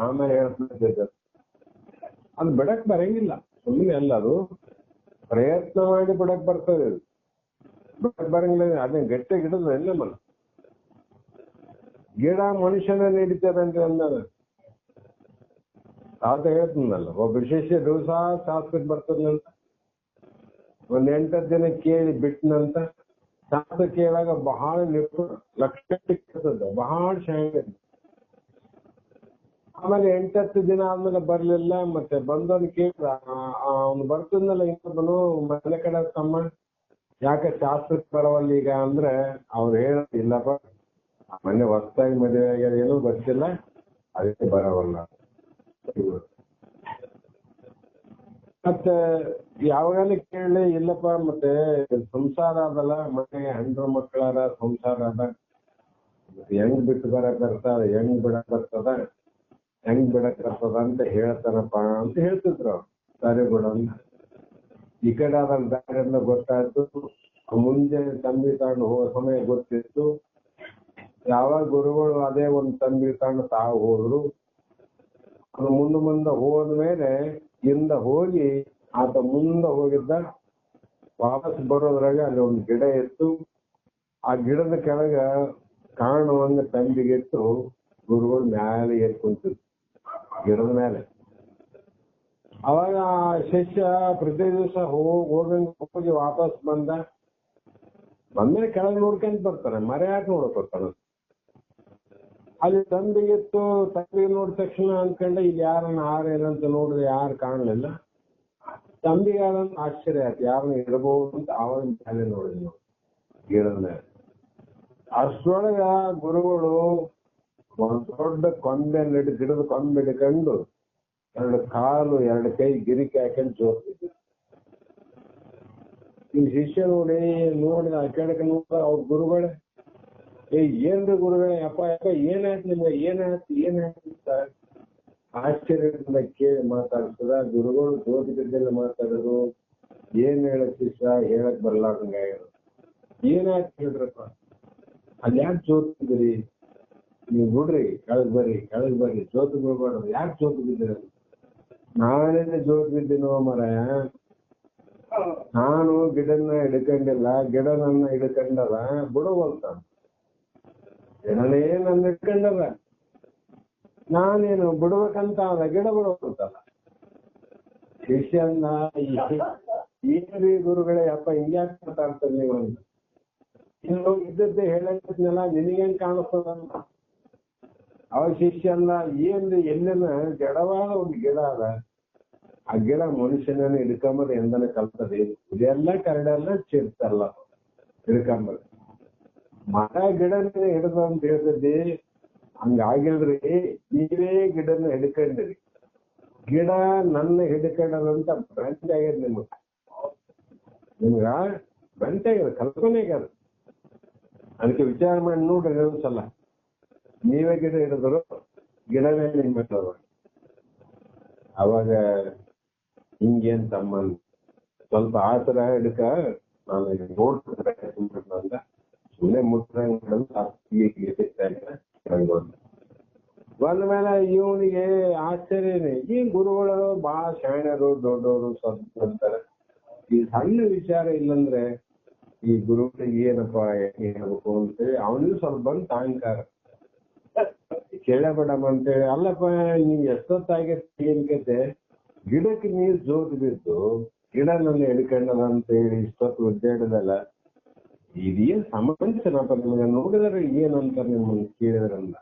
ಆಮೇಲೆ ಹೇಳ್ತಿದ್ದ ಅದು ಬಿಡಕ್ ಬರಂಗಿಲ್ಲ. ಸುಮ್ಮನೆ ಅಲ್ಲ, ಅದು ಪ್ರಯತ್ನ ಮಾಡಿ ಬಿಡಕ್ ಬರ್ತದೆ. ಬಿಡಕ್ ಬರಂಗಿಲ್ಲ, ಅದೇ ಗಟ್ಟಿ ಗಿಡದ ಎಲ್ಲ ಮನ ಗಿಡ ಮನುಷ್ಯನ ನಡೀತದಂತ ಅಂದಾನ ತಾತ ಹೇಳ್ತನಲ್ಲ. ಒಬ್ಬ ವಿಶೇಷ ದಿವಸ ಶಾಸ್ತ್ರಕ್ಕೆ ಬರ್ತದಂತ, ಒಂದ್ 8 ದಿನ ಕೇಳಿ ಬಿಟ್ಟನಂತ. ಶಾಸ್ತ್ರ ಕೇಳಾಗ ಬಹಳ ನಿಪುಣ ಲಕ್ಷ ಬಹಳ ಶಾಂತ. ಆಮೇಲೆ 8-10 ದಿನ ಆದ್ಮೇಲೆ ಬರ್ಲಿಲ್ಲ. ಮತ್ತೆ ಬಂದವನು ಕೇಳಿದ, ಅವ್ನು ಬರ್ತಿದ್ನಲ್ಲ ಇನ್ನೊಬ್ಬನು ಮನೆ ಕಡೆ ತಮ್ಮ, ಯಾಕೆ ಶಾಸ್ತ್ರಕ್ಕೆ ಬರವಲ್ಲ ಈಗ ಅಂದ್ರೆ ಅವ್ರು ಹೇಳ ಇಲ್ಲಪ್ಪ, ಮೊನ್ನೆ ಹೊಸದಾಗಿ ಮದುವೆ ಆಗ್ಯಾರ, ಏನೂ ಗೊತ್ತಿಲ್ಲ, ಅದಕ್ಕೆ ಬರವಲ್ಲ. ಮತ್ತೆ ಯಾವಾಗಲೂ ಕೇಳಲಿ, ಇಲ್ಲಪ್ಪ ಮತ್ತೆ ಸಂಸಾರ ಅದಲ್ಲ, ಮನೆಗೆ 10 ಮಕ್ಕಳಾರ, ಸಂಸಾರ ಅದ, ಹೆಂಗ್ ಬಿಟ್ಟು ಬರಕ್ ಬರ್ತದ, ಹೆಂಗ್ ಬಿಡಕ್ ಬರ್ತದ ಅಂತ ಹೇಳ್ತಾನಪ್ಪ ಅಂತ ಹೇಳ್ತಿದ್ರು. ಸರಿ ಬಿಡ ಈ ಕಡೆ ಅದ್ರ ದಾರಿಯಿಂದ ಗೊತ್ತಾಯ್ತು. ಮುಂಜಾನೆ ತಂಬಿ ತಗೊಂಡು ಹೋಗೋ ಸಮಯ ಗೊತ್ತಿತ್ತು. ಯಾವಾಗ ಗುರುಗಳು ಅದೇ ಒಂದು ತಂಬಿ ತಗೊಂಡು ತಾವು ಹೋದ್ರು. ಅದು ಮುಂದೆ ಹೋದ್ಮೇಲೆ ಇಂದ ಹೋಗಿ ಆತ ಮುಂದೆ ಹೋಗಿದ್ದ. ವಾಪಸ್ ಬರೋದ್ರಾಗ ಅಲ್ಲಿ ಒಂದು ಗಿಡ ಇತ್ತು. ಆ ಗಿಡದ ಕೆಳಗ ಕಾರಣವಂಗ ತಂಬಿಗಿಟ್ಟು ಗುರುಗಳು ಮ್ಯಾಲೆ ಏರ್ ಕುಂತಿದ್ರು, ಗಿಡದ ಮೇಲೆ. ಅವಾಗ ಆ ಶಿಷ್ಯ ಪ್ರತಿ ದಿವಸ ಹೋಗಿ ವಾಪಸ್ ಬಂದ್ಮೇಲೆ ಕೆಳಗೆ ನೋಡ್ಕೊಂತ ಬರ್ತಾನೆ, ಮರ ಯಾಕೆ ನೋಡಕ್ ಬರ್ತಾನ. ಅಲ್ಲಿ ತಂಬಿಗಿತ್ತು, ತಂಬಿಗೆ ನೋಡಿದ ತಕ್ಷಣ ಅನ್ಕೊಂಡೆ ಇಲ್ಲಿ ಯಾರನ್ನ ಏನಂತ ನೋಡಿದ್ರೆ ಯಾರು ಕಾಣಲಿಲ್ಲ. ತಂಬಿಗೆ ಆದಂತ ಆಶ್ಚರ್ಯ ಆಯ್ತು, ಯಾರನ್ನ ಇರಬಹುದು ಅಂತ. ಆವಾಗ ಮೇಲೆ ನೋಡಿದ್ನು ಗಿಡದ ಮೇಲೆ. ಅಷ್ಟರೊಳಗ ಗುರುಗಳು ಒಂದ್ ದೊಡ್ಡ ಕೊಂಬೆ ಗಿಡದ ಕೊಂಬೆ ಹಿಡ್ಕೊಂಡು 2 ಕಾಲು 2 ಕೈ ಗಿರಿಕೆ ಹಾಕೊಂಡು ಜೋರ್ತಿದ್ರು. ಈ ಶಿಷ್ಯ ನೋಡಿದ ಆ ಕೆಳಗೆ ನೋಡ ಅವ್ರ ಗುರುಗಳೇ, ಏನ್ರಿ ಗುರುಗಳೇ, ಅಪ್ಪ ಏನಾಯ್ತು ನಿಮ್ಗೆ, ಏನಾಯ್ತು ಅಂತ ಆಶ್ಚರ್ಯದಿಂದ ಕೇಳಿ ಮಾತಾಡ್ತದ. ಗುರುಗಳು ಜ್ಯೋತಿಗದ್ದೆಲ್ಲ ಮಾತಾಡೋದು, ಏನ್ ಹೇಳಕ್ ಶಿಷ್ಯ ಹೇಳಕ್ ಬರ್ಲಾರ್ದಂಗ ಏನಾಯ್ತು ಹೇಳ್ರಪ್ಪ, ಅದ್ಯಾಕೆ ಜೋತಿದ್ರಿ ನೀವು, ಬಿಡ್ರಿ ಕೆಳಗ್ ಬರ್ರಿ ಜೋತು ಬಿಡ್ಬಾರ್ದು, ಯಾಕೆ ಜೋತು ಬಿದ್ದಿರ. ನಾನೇನೆ ಜೋತು ಬಿದ್ದೀನೋ ಮರಾಯ, ನಾನು ಗಿಡನ್ನ ಹಿಡ್ಕೊಂಡಿಲ್ಲ, ಗಿಡ ನನ್ನ ಹಿಡ್ಕೊಂಡದ, ಬಿಡುವಂತ. ಗಿಡನೇ ನನ್ನ ಹಿಡ್ಕೊಂಡದ, ನಾನೇನು ಬಿಡ್ಬೇಕಂತ ಅದ, ಗಿಡ ಬಿಡುವಂತಲ್ಲ. ಶಿಷ್ಯನ್ನ ಏನ್ರಿ ಗುರುಗಳೇ ಅಪ್ಪ ಹಿಂಗ್ಯಾಕೆ ಮಾತಾಡ್ತಾರೆ ನೀವು ಅಂತ. ಇನ್ನು ಇದ್ದದ್ದೇ ಹೇಳಕ್ಕಿದ್ನಲ್ಲ, ನಿನಗೇನ್ ಕಾಣಿಸ್ತದ. ಅವಾಗ ಶಿಷ್ಯ ಅಂದ, ಏನ್ರಿ ಎಲ್ಲೇನ ಜಡವಾದ ಒಂದು ಗಿಡ ಅದ, ಆ ಗಿಡ ಮನುಷ್ಯನನ್ನು ಹಿಡ್ಕೊಂಬದು ಎಂದನೇ ಕಲ್ತದೆ. ಇದೆಲ್ಲ ಕರಡೆಲ್ಲ ಚಿರ್ತಲ್ಲ ಹಿಡ್ಕೊಂಬದು. ಮರ ಗಿಡನೇ ಹಿಡ್ದ ಅಂತ ಹೇಳ್ತದ್ದಿ, ಹಂಗಾಗಿಲ್ರಿ, ನೀವೇ ಗಿಡನ ಹಿಡ್ಕೊಂಡಿರಿ. ಗಿಡ ನನ್ನ ಹಿಡ್ಕೊಂಡದಂತ ಭ್ರಾಂತಿ ಆಗ್ಯದ ನಿಮ್ಗ ಭ್ರಾಂತಿ ಆಗ್ಯದ, ಕಲ್ಪನೆ ಆಗ್ಯದ. ಅದಕ್ಕೆ ವಿಚಾರ ಮಾಡಿ ನೋಡ್ರಿ ಒಂದ್ಸಲ. ನೀವೇ ಗಿಡ ಹಿಡಿದ್ರು, ಗಿಡನೇ ನಿಮ್ ಬಿಟ್ಟದ. ಅವಾಗ ಹಿಂಗೇನ್ ತಮ್ಮ ಸ್ವಲ್ಪ ಆತರ ಹಿಡ್ಕ, ನಾನು ನೋಡ್ತಿದ್ದೆ ಅಂತ ಸುಮ್ಮನೆ ಮುಟ್ಟಂಗೆ ಬಂದ ಮೇಲೆ ಇವನಿಗೆ ಆಶ್ಚರ್ಯನೇ, ಈ ಗುರುಗಳು ಬಹಳ ಶಾಣ್ಯರು, ದೊಡ್ಡವರು, ಸ್ವಲ್ಪ ಅಂತಾರೆ. ಈ ಸಣ್ಣ ವಿಚಾರ ಇಲ್ಲಂದ್ರೆ ಈ ಗುರುಗಳಿಗೆ ಏನಪ್ಪಾ ಹೇಳ್ಬೇಕು ಅಂತೇಳಿ ಅವನಿಗೂ ಸ್ವಲ್ಪ ಬಂದು ಅಹಂಕಾರ. ಕೇಳಬೇಡಮ್ಮ ಅಂತೇಳಿ, ಅಲ್ಲಪ್ಪ ನೀವ್ ಎಷ್ಟೊತ್ತಾಗಿರ್ತಿ ಏನ್ ಕತೆ, ಗಿಡಕ್ಕೆ ನೀರು ಜೋತ್ ಬಿದ್ದು ಗಿಡ ನನ್ನ ಹಿಡ್ಕೊಂಡದ ಅಂತೇಳಿ ಇಷ್ಟೊತ್ತು ಒದ್ದಾಡದಲ್ಲ, ಇದೇನ್ ಸಮಸ್ಯೆನಪ್ಪ ನಿಮಗೆ, ನೋಡಿದ್ರೆ ಏನಂತಾರೆ ನಿಮ್ಮನ್ನು ಕೇಳಿದ್ರಲ್ಲ,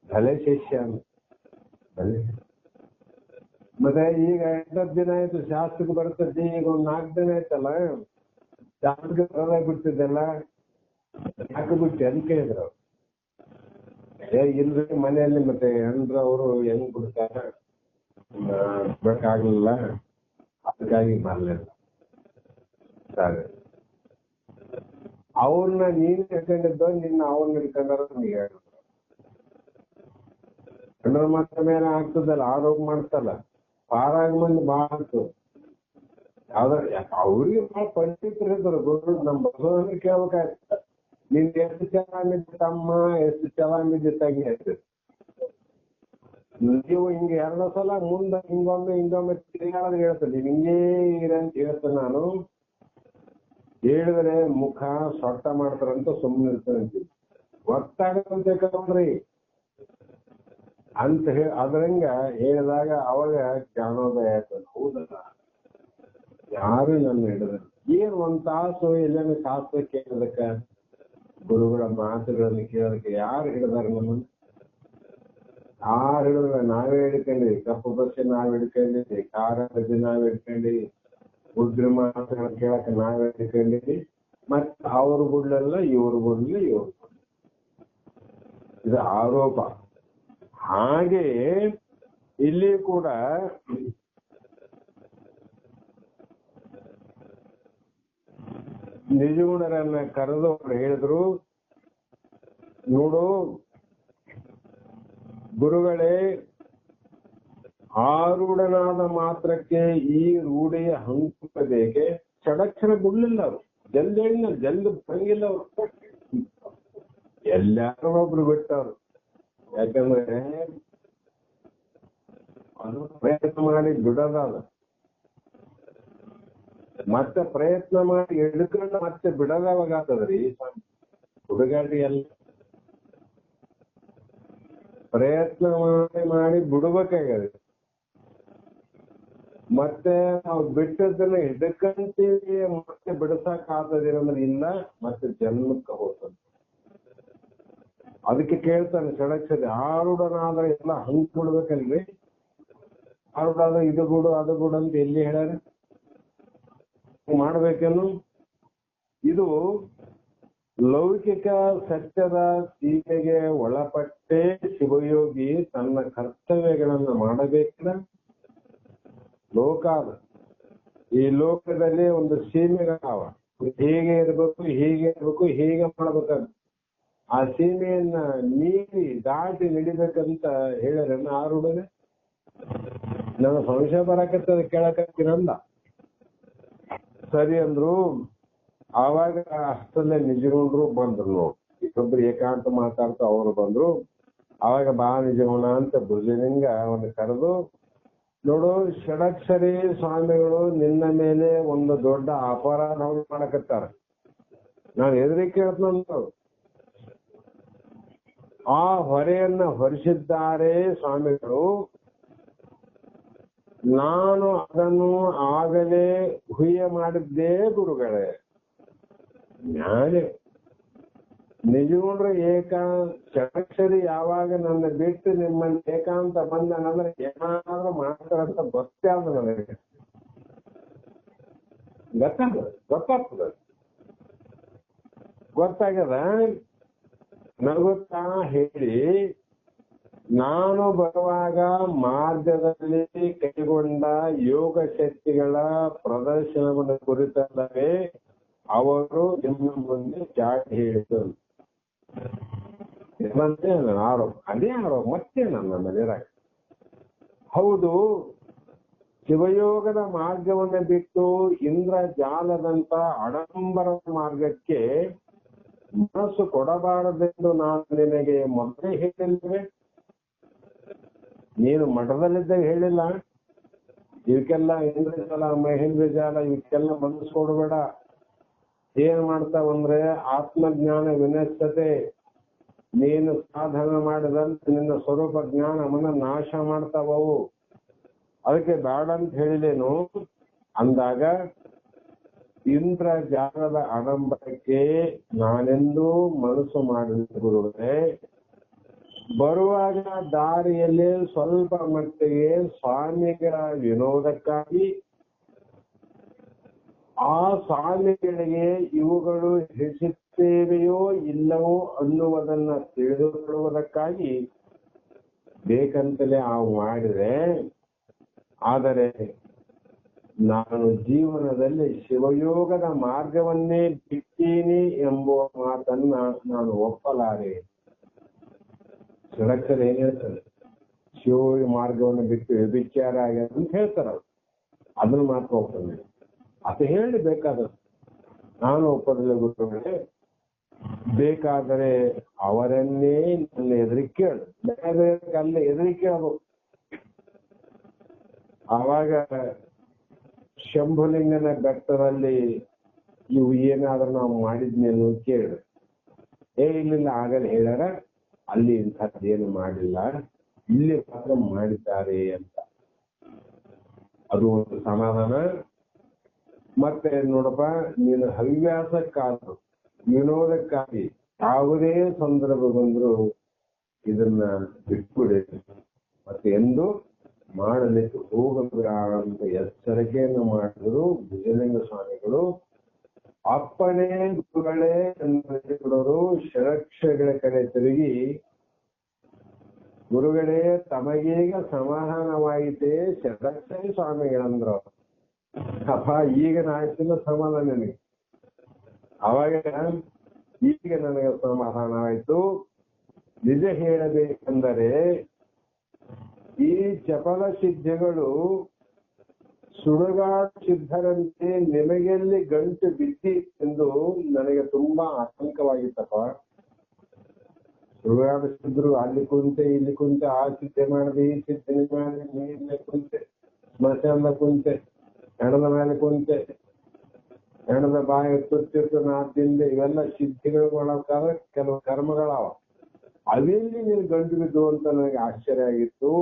ಭಲೆ ಶಿಷ್ಯ ಭಲೆ. ಮತ್ತೆ ಈಗ 8 ದಿನ ಆಯ್ತು ಶಾಸ್ತ್ರಕ್ಕೆ ಬರ್ತದೆ, ಈಗ ಒಂದ್ 4 ದಿನ ಆಯ್ತಲ್ಲ ಶಾಸ್ತ್ರಕ್ಕೆ ಬರೋದ ಬಿಡ್ತಿದ್ದಲ್ಲ, ಯಾಕೆ ಬಿಟ್ಟು ಅಂತ ಕೇಳಿದ್ರು. ಇಲ್ರಿ ಮನೆಯಲ್ಲಿ ಮತ್ತೆ ಹೆಣ್ರ ಅವರು ಹೆಂಗ್ ಬಿಡ್ತಾರ, ಬೇಕಾಗ್ಲಿಲ್ಲ, ಅದಕ್ಕಾಗಿ ಬರ್ಲಿಲ್ಲ. ಸರಿ, ಅವ್ರನ್ನ ನೀನ್ ಹಿಡ್ಕೊಂಡಿದ್ದ, ನಿನ್ನ ಅವ್ರನ್ನ ಹಿಡ್ಕೊಂಡಾರ ನೀ ಹೇಳಿದ್ರು. ಗಂಡನ ಮಾತ್ರ ಮೇಲೆ ಆಗ್ತದಲ್ಲ, ಆರೋಪ ಮಾಡ್ತಲ್ಲ, ಪಾರಾಗ ಮಂದಿ ಬಾಳ ಆಗ್ತದ. ಅವ್ರಿಗೆ ಬಹಳ ಪಂಡಿತರು ಇದ್ರು ಗುರು. ನಮ್ ಬಸವಣ್ಣ ಕೇಳ್ಬೇಕಾಯ್ತು, ನಿನ್ ಎಷ್ಟು ಚೆನ್ನಾಗಿದ್ದ ತಮ್ಮ, ಎಷ್ಟು ಚೆನ್ನಾಗಿದ್ದ ತಂಗಿ ಆಯ್ತು. ನೀವು ಹಿಂಗೆ 2 ಸಲ ಮುಂದೆ ಹಿಂಗೊಮ್ಮೆ ತಿರುಗಾಡೋದು ಹೇಳ್ತದೆ, ಹಿಂಗೇ ಇರಂತ ಹೇಳ್ತೇನೆ ನಾನು. ಹೇಳಿದ್ರೆ ಮುಖ ಸೊಟ್ಟ ಮಾಡ್ತಾರಂತ ಸುಮ್ಮನೆ ಇರ್ತಾರಂತ, ಗೊತ್ತಾಗಂತ ಕಲ್ರಿ ಅಂತ ಹೇಳಿ ಅದ್ರಂಗ ಹೇಳಿದಾಗ ಅವಾಗ ಜ್ಞಾನೋದಯ ಆಯ್ತದ. ಹೌದಲ್ಲ, ಯಾರು ನನ್ನ ಹಿಡಿದ ಏನ್ 1 ತಾಸು ಎಲ್ಲೇನು ಶಾಸ್ತ್ರ ಕೇಳೋದಕ್ಕ, ಗುರುಗಳ ಮಾತುಗಳನ್ನು ಕೇಳೋದಕ್ಕೆ ಯಾರು ಹಿಡಿದಾರ ನಮ್ಮನ್ನು? ಯಾರು ಹಿಡಿದ್ರೆ ನಾವೇ ಹಿಡ್ಕೊಂಡಿವಿ, ಕಪ್ಪು ಬಸ್ಸೆ ನಾವ್ ಹಿಡ್ಕೊಂಡಿವಿ, ಕಾರ ಬಜ್ಜಿ ನಾವ್ ಹಿಡ್ಕೊಂಡಿವಿ, ಉಗ್ರ ಮಾತುಗಳ ಕೇಳಕ್ ನಾವೇ ಹಿಡ್ಕೊಂಡಿವಿ. ಮತ್ ಅವ್ರ ಬಿಡ್ಲಲ್ಲ, ಇವ್ರ ಬಿಡ್ಲಿ, ಇವ್ರ ಇದು ಆರೋಪ. ಹಾಗೆ ಇಲ್ಲಿ ಕೂಡ ನಿಜಗುಣರನ್ನ ಕರೆದು ಅವ್ರು ಹೇಳಿದ್ರು, ನೋಡು ಗುರುಗಳೇ, ಆರೂಢನಾದ ಮಾತ್ರಕ್ಕೆ ಈ ರೂಢಿಯ ಹಂಕುಪದೇಗೆ ಷಡಕ್ಷರ ಬಿಡ್ಲಿಲ್ಲ ಅವರು. ಜಲ್ದಿ ಹೇಳಿಲ್ಲ, ಜಲ್ದಿ ಬರಂಗಿಲ್ಲ ಅವರು. ಎಲ್ಲಾರು ಒಬ್ರು ಬಿಟ್ಟವ್ರು. ಯಾಕಂದ್ರೆ ಅದು ಪ್ರಯತ್ನ ಮಾಡಿ ಬಿಡೋದಲ್ಲ, ಮತ್ತೆ ಪ್ರಯತ್ನ ಮಾಡಿ ಹಿಡ್ಕೊಂಡು ಮತ್ತೆ ಬಿಡೋದವಾಗ ಆಗ್ತದ್ರಿ. ಹುಡುಗಾಟಿ ಎಲ್ಲ ಪ್ರಯತ್ನ ಮಾಡಿ ಬಿಡ್ಬೇಕಾಗ್ಯದ. ಮತ್ತೆ ನಾವು ಬಿಟ್ಟದನ್ನ ಹಿಡ್ಕಂತೀವಿ, ಮತ್ತೆ ಬಿಡಸಕ್ ಆಗ್ತದೇನಂದ್ರೆ ಇಲ್ಲ, ಮತ್ತೆ ಜನ್ಮಕ್ಕೆ ಹೋಗ್ತದೆ. ಅದಕ್ಕೆ ಕೇಳ್ತಾನೆ ಷಡಕ್ಷರಿ, ಆರೂಢನಾದ್ರೆ ಎಲ್ಲ ಹಂಗ್ ಬಿಡ್ಬೇಕಲ್ರಿ. ಆರೂಢ ಇದು ಬಿಡು ಅದು ಬಿಡು ಅಂತ ಎಲ್ಲಿ ಹೇಳ್ಯಾರ? ಮಾಡ್ಬೇಕೇನು? ಇದು ಲೌಕಿಕ ಸತ್ಯದ ಸೀಮೆಗೆ ಒಳಪಟ್ಟೆ ಶಿವಯೋಗಿ ತನ್ನ ಕರ್ತವ್ಯಗಳನ್ನು ಮಾಡಬೇಕಿಲ್ಲ. ಲೋಕ ಅದು, ಈ ಲೋಕದಲ್ಲಿ ಒಂದು ಸೀಮೆಗಳಾವ, ಹೀಗೆ ಇರ್ಬೇಕು, ಹೀಗೆ ಇರ್ಬೇಕು, ಹೀಗೆ ಮಾಡ್ಬೇಕಂತ. ಆ ಸೀಮೆಯನ್ನ ಮೀರಿ ದಾಟಿ ನಡಿಬೇಕಂತ ಹೇಳ್ಯಾರನ್ನ ಆರೂಢನೆ. ನನ್ನ ಸಂಶಯ ಬರಕತ್ತದ, ಕೇಳಕತ್ತೀರಂದ. ಸರಿ ಅಂದ್ರು. ಆವಾಗ ಅಷ್ಟಲ್ಲೇ ನಿಜಗುಣರು ಬಂದ್ರು. ನೋಡಿ, ಇನ್ನೊಬ್ರು ಏಕಾಂತ ಮಾತಾಡ್ತಾ ಅವರು ಬಂದ್ರು. ಅವಾಗ ಬಾ ನಿಜಗುಣ ಅಂತ ಭುಜಲಿಂಗ ಒಂದು ಕರೆದು, ನೋಡು ಷಡಕ್ಷರಿ ಸ್ವಾಮಿಗಳು ನಿನ್ನ ಮೇಲೆ ಒಂದು ದೊಡ್ಡ ಅಪರಾಧ ಮಾಡಕತ್ತಾರ, ನಾನು ಹೆದರಿಕೆ ಕೇಳ್ತಂತ. ಆ ಹೊರೆಯನ್ನ ಹೊರಿಸಿದ್ದಾರೆ ಸ್ವಾಮಿಗಳು. ನಾನು ಅದನ್ನು ಆಗಲೇ ಹುಯ್ಯ ಮಾಡಿದ್ದೇ ಗುರುಗಳೇ. ಜ್ಞಾನಿ ನಿಜಗುಣ್ರ ಷಡಕ್ಷರಿ ಯಾವಾಗ ನನ್ನ ಬಿಟ್ಟು ನಿಮ್ಮನ್ನ ಏಕಾಂತ ಬಂದನಂದ್ರೆ ಏನಾದ್ರೂ ಮಾಡ್ತಾರಂತ ಗೊತ್ತೇ ಆದ ನನಗೆ. ಗೊತ್ತಾಗ್ಯದ. ನಗುತ್ತಾ ಹೇಳಿ, ನಾನು ಬರುವಾಗ ಮಾರ್ಗದಲ್ಲಿ ಕೈಗೊಂಡ ಯೋಗ ಶಕ್ತಿಗಳ ಪ್ರದರ್ಶನವನ್ನು ಕುರಿತಲ್ಲವೇ ಅವರು ನಿಮ್ಮ ಮುಂದೆ ಚಾಟಿ ಹೇಳಿದರು. ಆರೋಪ, ಅದೇ ಆರೋಪ, ಮತ್ತೆ ನನ್ನ ಮೇಲೆ. ಹೌದು, ಶಿವಯೋಗದ ಮಾರ್ಗವನ್ನು ಬಿಟ್ಟು ಇಂದ್ರ ಜಾಲದಂತ ಆಡಂಬರ ಮಾರ್ಗಕ್ಕೆ ಮನಸ್ಸು ಕೊಡಬಾರದೆಂದು ನಾನು ನಿನಗೆ ಮೊದಲೇ ಹೇಳಿಲ್ವೇ? ನೀನು ಮಠದಲ್ಲಿದ್ದಾಗ ಹೇಳಿಲ್ಲ ಇವಕ್ಕೆಲ್ಲ ಇಂದ್ರಜಾಲ ಮಹೇಂದ್ರ ಜಾಲ ಇವಕ್ಕೆಲ್ಲ ಮನಸ್ಸು ಕೊಡಬೇಡ. ಏನ್ ಮಾಡ್ತಾವಂದ್ರೆ ಆತ್ಮಜ್ಞಾನ ವಿನಶ್ಯತೆ, ನೀನು ಸಾಧನ ಮಾಡಿದಂತೆ ನಿನ್ನ ಸ್ವರೂಪ ಜ್ಞಾನವನ್ನ ನಾಶ ಮಾಡ್ತಾವವು, ಅದಕ್ಕೆ ಬೇಡ ಅಂತ ಹೇಳಿದೇನು ಅಂದಾಗ ಇಂದ್ರಜಾಲದ ಆಡಂಬರಕ್ಕೆ ನಾನೆಂದೂ ಮನಸ್ಸು ಮಾಡಿದ ಗುರುಗಳೇ. ಬರುವಾಗ ದಾರಿಯಲ್ಲಿ ಸ್ವಲ್ಪ ಮಟ್ಟಿಗೆ ಸ್ವಾಮಿಗಳ ವಿನೋದಕ್ಕಾಗಿ ಆ ಸ್ವಾಮಿಗಳಿಗೆ ಇವುಗಳು ಹಿಡಿಸುತ್ತೇವೆಯೋ ಇಲ್ಲವೋ ಅನ್ನುವುದನ್ನ ತಿಳಿದುಕೊಳ್ಳುವುದಕ್ಕಾಗಿ ಬೇಕಂತಲೇ ಮಾಡಿದೆ. ಆದರೆ ನಾನು ಜೀವನದಲ್ಲಿ ಶಿವಯೋಗದ ಮಾರ್ಗವನ್ನೇ ಬಿಟ್ಟೀನಿ ಎಂಬುವ ಮಾತನ್ನ ನಾನು ಒಪ್ಪಲಾರೆ. ಷಡಕ್ಷರ ಏನ್ ಹೇಳ್ತಾರೆ? ಶಿವ ಮಾರ್ಗವನ್ನು ಬಿಟ್ಟು ವ್ಯಭಿಚಾರ ಆಗ್ಯದ ಅಂತ ಹೇಳ್ತಾರ. ಅದನ್ನ ಮಾತ್ರ ಒಪ್ಪಲ್ಲ. ಅದು ಹೇಳಿ ಬೇಕಾದಷ್ಟು ನಾನು ಒಪ್ಪದಿಲ್ಲ ಗುರುಗಳೇ. ಬೇಕಾದರೆ ಅವರನ್ನೇ ನನ್ನ ಎದುರಿಗೆ ಕೇಳು, ಅಲ್ಲೇ ಎದುರಿಗೆ ಕೇಳಬೇಕು. ಆವಾಗ ಶಂಭುಲಿಂಗನ ಬೆಟ್ಟದಲ್ಲಿ ಇವು ಏನಾದ್ರೂ ನಾವು ಮಾಡಿದ್ನೇನು ಕೇಳು. ಇಲ್ಲ ಆಗಲ್ಲ ಹೇಳ್ಯಾರ, ಅಲ್ಲಿ ಇಂಥದ್ದೇನು ಮಾಡಿಲ್ಲ, ಇಲ್ಲಿ ಮಾತ್ರ ಮಾಡಿದ್ದಾರೆ ಅಂತ. ಅದು ಒಂದು ಸಮಾಧಾನ. ಮತ್ತೆ ನೋಡಪ್ಪ, ನೀನು ಹವ್ಯಾಸಕ್ಕಾದ್ರು ವಿನೋದಕ್ಕಾಗಿ ಯಾವುದೇ ಸಂದರ್ಭ ಬಂದ್ರು ಇದನ್ನ ಬಿಟ್ಬಿಡಿ, ಮತ್ತೆ ಎಂದು ಮಾಡಲಿಕ್ಕೆ ಹೋಗಬೇಡ ಅಂತ ಎಚ್ಚರಿಕೆಯನ್ನು ಮಾಡಿದ್ರು ಭುಜಲಿಂಗ ಸ್ವಾಮಿಗಳು. ಅಪ್ಪನೇ ಗುರುಗಳೇ ಎಂದರು. ಷಡಕ್ಷರಗಳ ಕಡೆ ತಿರುಗಿ, ಗುರುಗಳೇ ತಮಗೀಗ ಸಮಾಧಾನವಾಯಿತೇ ಷಡಕ್ಷರಿ ಸ್ವಾಮಿಗಳಂದ್ರು. ಅಪ್ಪ ಈಗ ನಾಯ್ತಿಲ್ಲ ಸಮಾಧಾನ ನನಗೆ. ಅವಾಗ ಈಗ ನನಗೆ ಸಮಾಧಾನವಾಯಿತು. ನಿಜ ಹೇಳಬೇಕೆಂದರೆ ಈ ಚಪಲ ಸಿದ್ಧಿಗಳು ಸುಡುಗಾಡು ಸಿದ್ಧರಂತೆ ನಿಮಗೆಲ್ಲಿ ಗಂಟು ಬಿದ್ದಿ ಎಂದು ನನಗೆ ತುಂಬಾ ಆತಂಕವಾಗಿತ್ತಪ್ಪ. ಸುಡುಗಾಡು ಸಿದ್ಧರು ಅಲ್ಲಿ ಕುಂತೆ ಇಲ್ಲಿ ಕುಂತೆ, ಆ ಸಿದ್ಧೆ ಮಾಡಿದೆ ಈ ಸಿದ್ಧೆ ಮಾಡಿದೆ, ನೀರಿನ ಕುಂತೆ, ಸ್ಮಶಾನದ ಕುಂತೆ, ಹೆಣದ ಮೇಲೆ ಕುಂತೆ, ಹೆಣದ ಬಾಯಿ ತುತ್ತಿಟ್ಟು ನಾದಿಂದ, ಇವೆಲ್ಲ ಸಿದ್ಧಿಗಳು ಮಾಡೋಕ್ಕಾದ್ರೆ ಕೆಲವು ಕರ್ಮಗಳವ. ಅವೆಲ್ಲಿ ನೀನು ಗಂಟು ಬಿದ್ದು ಅಂತ ನನಗೆ ಆಶ್ಚರ್ಯ ಆಗಿತ್ತು.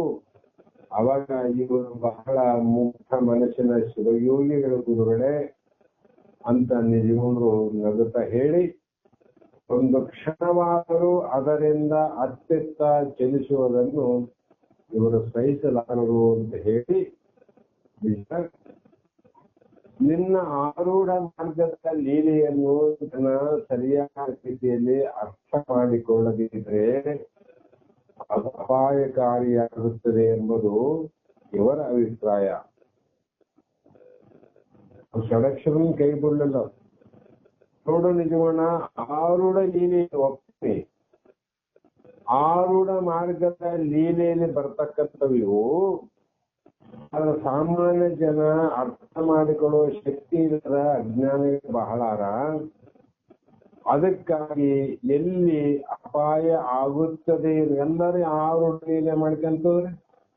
ಅವಾಗ ಇವರು ಬಹಳ ಮುಗ್ಧ ಮನಸ್ಸಿನ ಶಿವಯೋಗಿಗಳು ಗುರುಗಳೇ ಅಂತ ನಿಜವರು ನಗುತ್ತಾ ಹೇಳಿ, ಒಂದು ಕ್ಷಣವಾದರೂ ಅದರಿಂದ ಅತ್ತಿತ್ತ ಚಲಿಸುವುದನ್ನು ಇವರು ಸಹಿಸಲಾರರು ಅಂತ ಹೇಳಿ, ನಿನ್ನ ಆರೂಢ ಮಾರ್ಗದ ಲೀಲೆಯನ್ನು ಜನ ಸರಿಯಾದ ರೀತಿಯಲ್ಲಿ ಅರ್ಥ ಮಾಡಿಕೊಳ್ಳದಿದ್ರೆ ಅದು ಅಪಾಯಕಾರಿಯಾಗುತ್ತದೆ ಎಂಬುದು ಇವರ ಅಭಿಪ್ರಾಯ. ಷಡಕ್ಷರಂ ಕೈ ಬಿಡಲಿಲ್ಲ. ನೋಡು ನಿಜವಣ್ಣ, ಆರೂಢ ಲೀಲೆ ಒಪ್ಪಿ ಆರೂಢ ಮಾರ್ಗದ ಲೀಲೆಯಲ್ಲಿ ಬರ್ತಕ್ಕಂಥವು ಅದರ ಸಾಮಾನ್ಯ ಜನ ಅರ್ಥ ಮಾಡಿಕೊಳ್ಳುವ ಶಕ್ತಿ ಇಲ್ಲದ ಅಜ್ಞಾನಿಗಳು ಬಹಳಾರ. ಅದಕ್ಕಾಗಿ ಎಲ್ಲಿ ಅಪಾಯ ಆಗುತ್ತದೆ ಎಲ್ಲರೂ ಆರೂಢ ಲೀಲೆ ಮಾಡ್ಕೊಂತವ್ರೆ.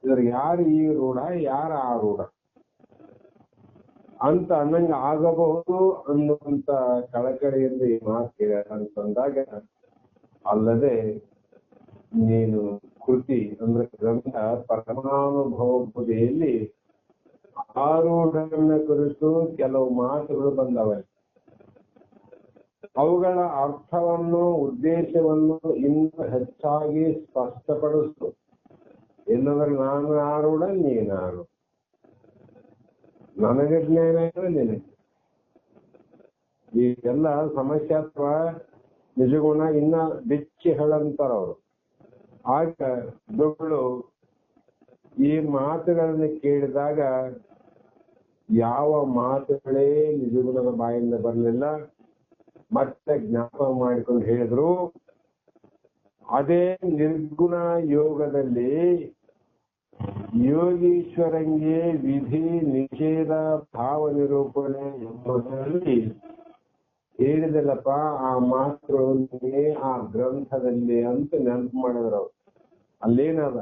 ಇದ್ರ ಯಾರು ಈ ರೂಢ, ಯಾರ ಆರೂಢ ಅಂತ ಅನ್ನಂಗ ಆಗಬಹುದು ಅನ್ನುವಂತ ಕಳಕಳಿಯಿಂದ ಈ ಮಾತು ಹೇಳ್ಯಾರ ಅಂತಂದಾಗ, ಅಲ್ಲದೆ ನೀನು ಕೃತಿ ಅಂದ್ರೆ ಗ್ರಂಥ ಪರಮಾನುಭವ ಬುದ್ಧಿಯಲ್ಲಿ ಆರೂಢನ ಕುರಿತು ಕೆಲವು ಮಾತುಗಳು ಬಂದವೆ. ಅವುಗಳ ಅರ್ಥವನ್ನು ಉದ್ದೇಶವನ್ನು ಇನ್ನೂ ಹೆಚ್ಚಾಗಿ ಸ್ಪಷ್ಟಪಡಿಸು. ಇಲ್ಲಂದ್ರೆ ನಾನು ಆರೂಢ, ನೀನಾರು, ನನಗೆ ಜ್ಞಾನ ಇಲ್ಲ ನಿನಗೆ. ಈಗೆಲ್ಲ ಸಮಸ್ಯೆ ಅಥವಾ ನಿಜಗುಣ ಇನ್ನ ಬಿಚ್ಚಿ ಹೇಳಂತಾರ ಅವರು. ಆಗ ಗುರುಗಳು ಈ ಮಾತುಗಳನ್ನು ಕೇಳಿದಾಗ ಯಾವ ಮಾತುಗಳೇ ನಿಜಗುಣದ ಬಾಯಿಂದ ಬರಲಿಲ್ಲ. ಮತ್ತೆ ಜ್ಞಾಪಕ ಮಾಡಿಕೊಂಡು ಹೇಳಿದ್ರು, ಅದೇ ನಿರ್ಗುಣ ಯೋಗದಲ್ಲಿ ಯೋಗೀಶ್ವರಂಗೆ ವಿಧಿ ನಿಷೇಧ ಭಾವ ನಿರೂಪಣೆ ಎಂಬುದರಲ್ಲಿ ಹೇಳಿದಲ್ಲಪ್ಪ ಆ ಮಾತುಗಳು ನಿಮಗೆ ಆ ಗ್ರಂಥದಲ್ಲಿ ಅಂತ ನೆನಪು ಮಾಡಿದ್ರು ಅವ್ರು. ಅಲ್ಲೇನದ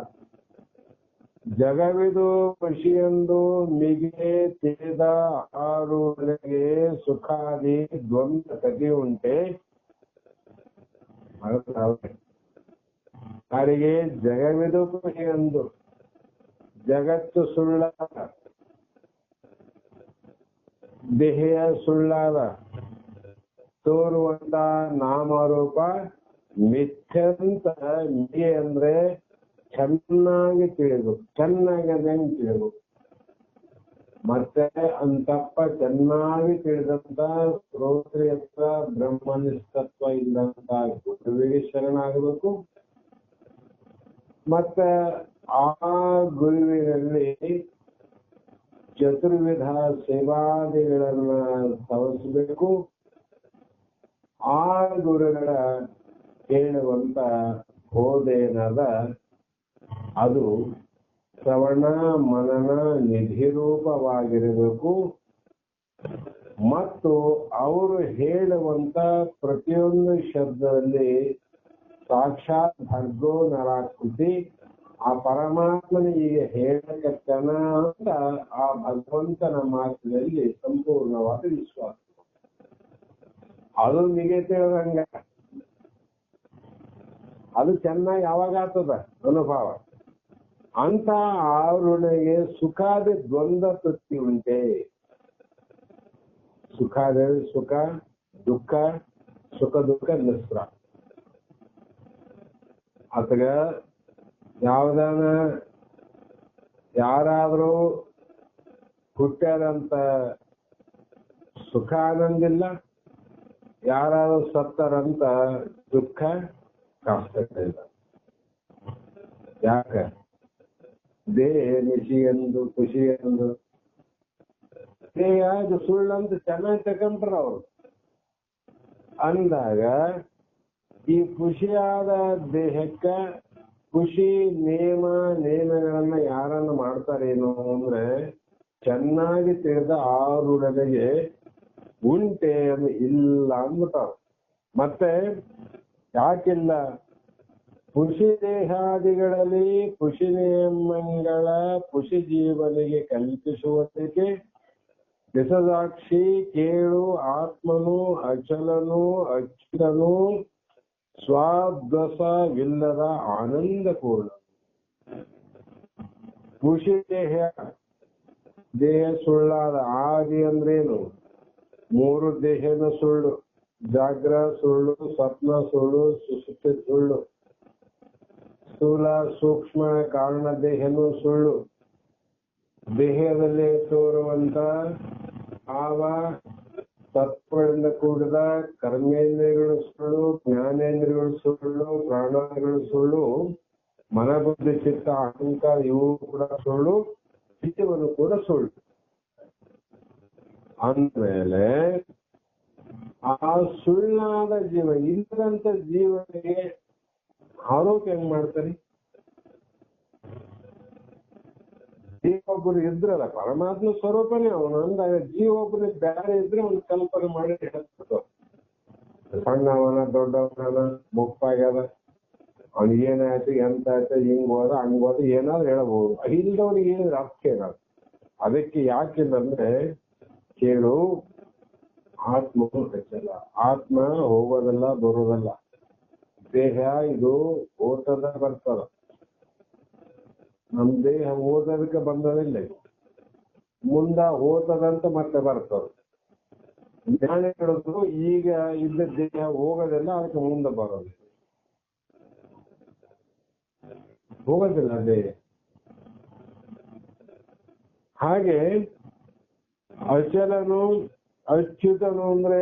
ಜಗವಿದು ಖುಷಿಯೆಂದು ಮಿಗೆ ತಿಳಿದ ಆರುಗಳಿಗೆ ಸುಖಾದಿ ದ್ವಂದ್ವ ಗತಿ ಉಂಟೆ. ಅವರಿಗೆ ಜಗವಿದು ಖುಷಿಯೆಂದು, ಜಗತ್ತು ಸುಳ್ಳಾದ, ದೇಹ ಸುಳ್ಳಾದ, ತೋರುವಂತ ನಾಮರೂಪ ಮಿಥ್ಯಂತ ಮಿಗೆ ಅಂದ್ರೆ ಚೆನ್ನಾಗಿ ತಿಳಿಬೇಕು. ಚೆನ್ನಾಗಿ ಅಂದ್ರೆ ಹೆಂಗ್ ತಿಳಿಬೇಕು? ಮತ್ತೆ ಅಂತಪ್ಪ ಚೆನ್ನಾಗಿ ತಿಳಿದಂತ ಶ್ರೋತ್ರಿಯತ್ವ ಬ್ರಹ್ಮನಿಷ್ಠತ್ವ ಇಲ್ಲಂತ ಗುರುವಿಗೆ ಶರಣಾಗಬೇಕು. ಮತ್ತೆ ಆ ಗುರುವಿನಲ್ಲಿ ಚತುರ್ವಿಧ ಸೇವಾದಿಗಳನ್ನ ಸವರಿಸಬೇಕು. ಆ ಗುರುಗಳ ಹೇಳುವಂತ ಬೋಧೇನದ ಅದು ಶ್ರವಣ ಮನನ ನಿಧಿರೂಪವಾಗಿರಬೇಕು. ಮತ್ತು ಅವರು ಹೇಳುವಂತ ಪ್ರತಿಯೊಂದು ಶಬ್ದದಲ್ಲಿ ಸಾಕ್ಷಾತ್ ಭರ್ಗೋ ನರಾಕೃತಿ ಆ ಪರಮಾತ್ಮನಿಗೆ ಹೇಳಕತ್ತನ ಅಂತ ಆ ಭಗವಂತನ ಮಾತಿನಲ್ಲಿ ಸಂಪೂರ್ಣವಾದ ವಿಶ್ವಾಸ. ಅದು ನಿಗೆ ತಿಳಿದಂಗ ಅದು ಚೆನ್ನಾಗಿ ಯಾವಾಗ ಆಗ್ತದ ಅನುಭವ. ಅಂತ ಆರುಣಿಗೆ ಸುಖಾದ ದ್ವಂದ್ವ ತೃಪ್ತಿ ಉಂಟೆ. ಸುಖಾದ ಸುಖ ದುಃಖ, ಸುಖ ದುಃಖ ಮಿಶ್ರ. ಅತಗ ಯಾವ್ದಾನ ಯಾರಾದ್ರೂ ಹುಟ್ಟ್ಯಾರಂತ ಸುಖ ಆನಂದಿಲ್ಲ, ಯಾರಾದ್ರೂ ಸತ್ತರಂತ ದುಃಖ ಕಷ್ಟ ಇಲ್ಲ. ಯಾಕ? ದೇಹ ನಿಶಿ ಎಂದು ಖುಷಿ ಎಂದು ದೇಹ ಅದು ಸುಳ್ಳಂತ ಚೆನ್ನಾಗಿ ತಗೊಂಡ್ರ ಅವರು. ಅಂದಾಗ ಈ ಖುಷಿಯಾದ ದೇಹಕ್ಕ ಖುಷಿ ನೇಮಗಳನ್ನ ಯಾರನ್ನ ಮಾಡ್ತಾರೇನೋ ಅಂದ್ರೆ ಚೆನ್ನಾಗಿ ತಿಳಿದ ಆರುಡೆಗೆ ಉಂಟೆ ಇಲ್ಲ ಅಂದ್ಬಿಟ್ಟಾರ. ಮತ್ತೆ ಯಾಕಿಲ್ಲ? ಖುಷಿ ದೇಹಾದಿಗಳಲ್ಲಿ ಖುಷಿ ನಿಯಮಗಳ ಖುಷಿ ಜೀವನಿಗೆ ಕಲ್ಪಿಸುವುದಕ್ಕೆ ದಿಸದಾಕ್ಷಿ ಕೇಳು ಆತ್ಮನು ಅಚಲನು ಅಚ್ಯುತನು ಸ್ವಾದ್ವಸವಿಲ್ಲದ ಆನಂದ ಪೂರ್ಣ. ಖುಷಿ ದೇಹ ಸುಳ್ಳಾದ. ಆದಿ ಅಂದ್ರೇನು? ಮೂರು ದೇಹನ ಸುಳ್ಳು. ಜಾಗ್ರ ಸುಳ್ಳು, ಸ್ವಪ್ನ ಸುಳ್ಳು, ಸುಷುಪ್ತಿ ಸುಳ್ಳು. ಸ್ಥೂಲ ಸೂಕ್ಷ್ಮ ಕಾರಣ ದೇಹನೂ ಸುಳ್ಳು. ದೇಹದಲ್ಲಿ ತೋರುವಂತ ಭಾವ ತತ್ವಗಳಿಂದ ಕೂಡಿದ ಕರ್ಮೇಂದ್ರಿಯಗಳು ಸುಳ್ಳು, ಜ್ಞಾನೇಂದ್ರಿಯಗಳು ಸುಳ್ಳು, ಪ್ರಾಣಾದಿಗಳು ಸುಳ್ಳು, ಮನಬುದ್ಧಿ ಚಿತ್ತ ಅಹಂಕಾರ ಇವು ಕೂಡ ಸುಳ್ಳು, ಜೀವನು ಕೂಡ ಸುಳ್ಳು. ಅಂದ್ಮೇಲೆ ಆ ಸುಳ್ಳಾದ ಜೀವ ಇಲ್ಲದಂತ ಜೀವನಿಗೆ ಆರೋಗ್ಯ ಹೆಂಗ್ ಮಾಡ್ತಾರೆ? ಜೀವೊಬ್ಬರು ಇದ್ರಲ್ಲ, ಪರಮಾತ್ಮ ಸ್ವರೂಪನೇ ಅವನು. ಅಂದಾಗ ಜೀವೊಬ್ಬರಿಗೆ ಬೇರೆ ಇದ್ರೆ ಒಂದು ಕಲ್ಪನೆ ಮಾಡಿ ಹೇಳ್ಬೇಕು. ಸಣ್ಣವನ ದೊಡ್ಡವನ ಮುಪ್ಪಾಗ್ಯದ, ಅವ್ನಿಗೆ ಏನಾಯ್ತು ಎಂತ ಆಯ್ತು, ಹಿಂಗ್ ಹೋದ ಹಂಗ್ ಹೋದ ಏನಾದ್ರು ಹೇಳ್ಬೋದು. ಇಲ್ದವ್ರಿಗೆ ಹೇಳಿದ್ರೆ ಅರ್ಥ ಏನಾದ್ರು. ಅದಕ್ಕೆ ಯಾಕಿಲ್ಲಂದ್ರೆ ಕೇಳು, ಆತ್ಮ ಹೆಚ್ಚಲ್ಲ. ಆತ್ಮ ಹೋಗೋದಲ್ಲ ಬರೋದಲ್ಲ. ದೇಹ ಇದು ಓಟದ ಬರ್ತದ. ನಮ್ ದೇಹ ಓದೋದಕ್ಕೆ ಬಂದದಿಲ್ಲ, ಮುಂದ ಓದದಂತ ಮತ್ತೆ ಬರ್ತದ. ಜ್ಞಾನ ಹೇಳೋದು ಈಗ ಇದ್ದ ದೇಹ ಹೋಗೋದಿಲ್ಲ, ಅದಕ್ಕೆ ಮುಂದೆ ಬರೋದು ಹೋಗೋದಿಲ್ಲ ದೇಹ. ಹಾಗೆ ಅಚಲನು ಅಚ್ಯುತನು ಅಂದ್ರೆ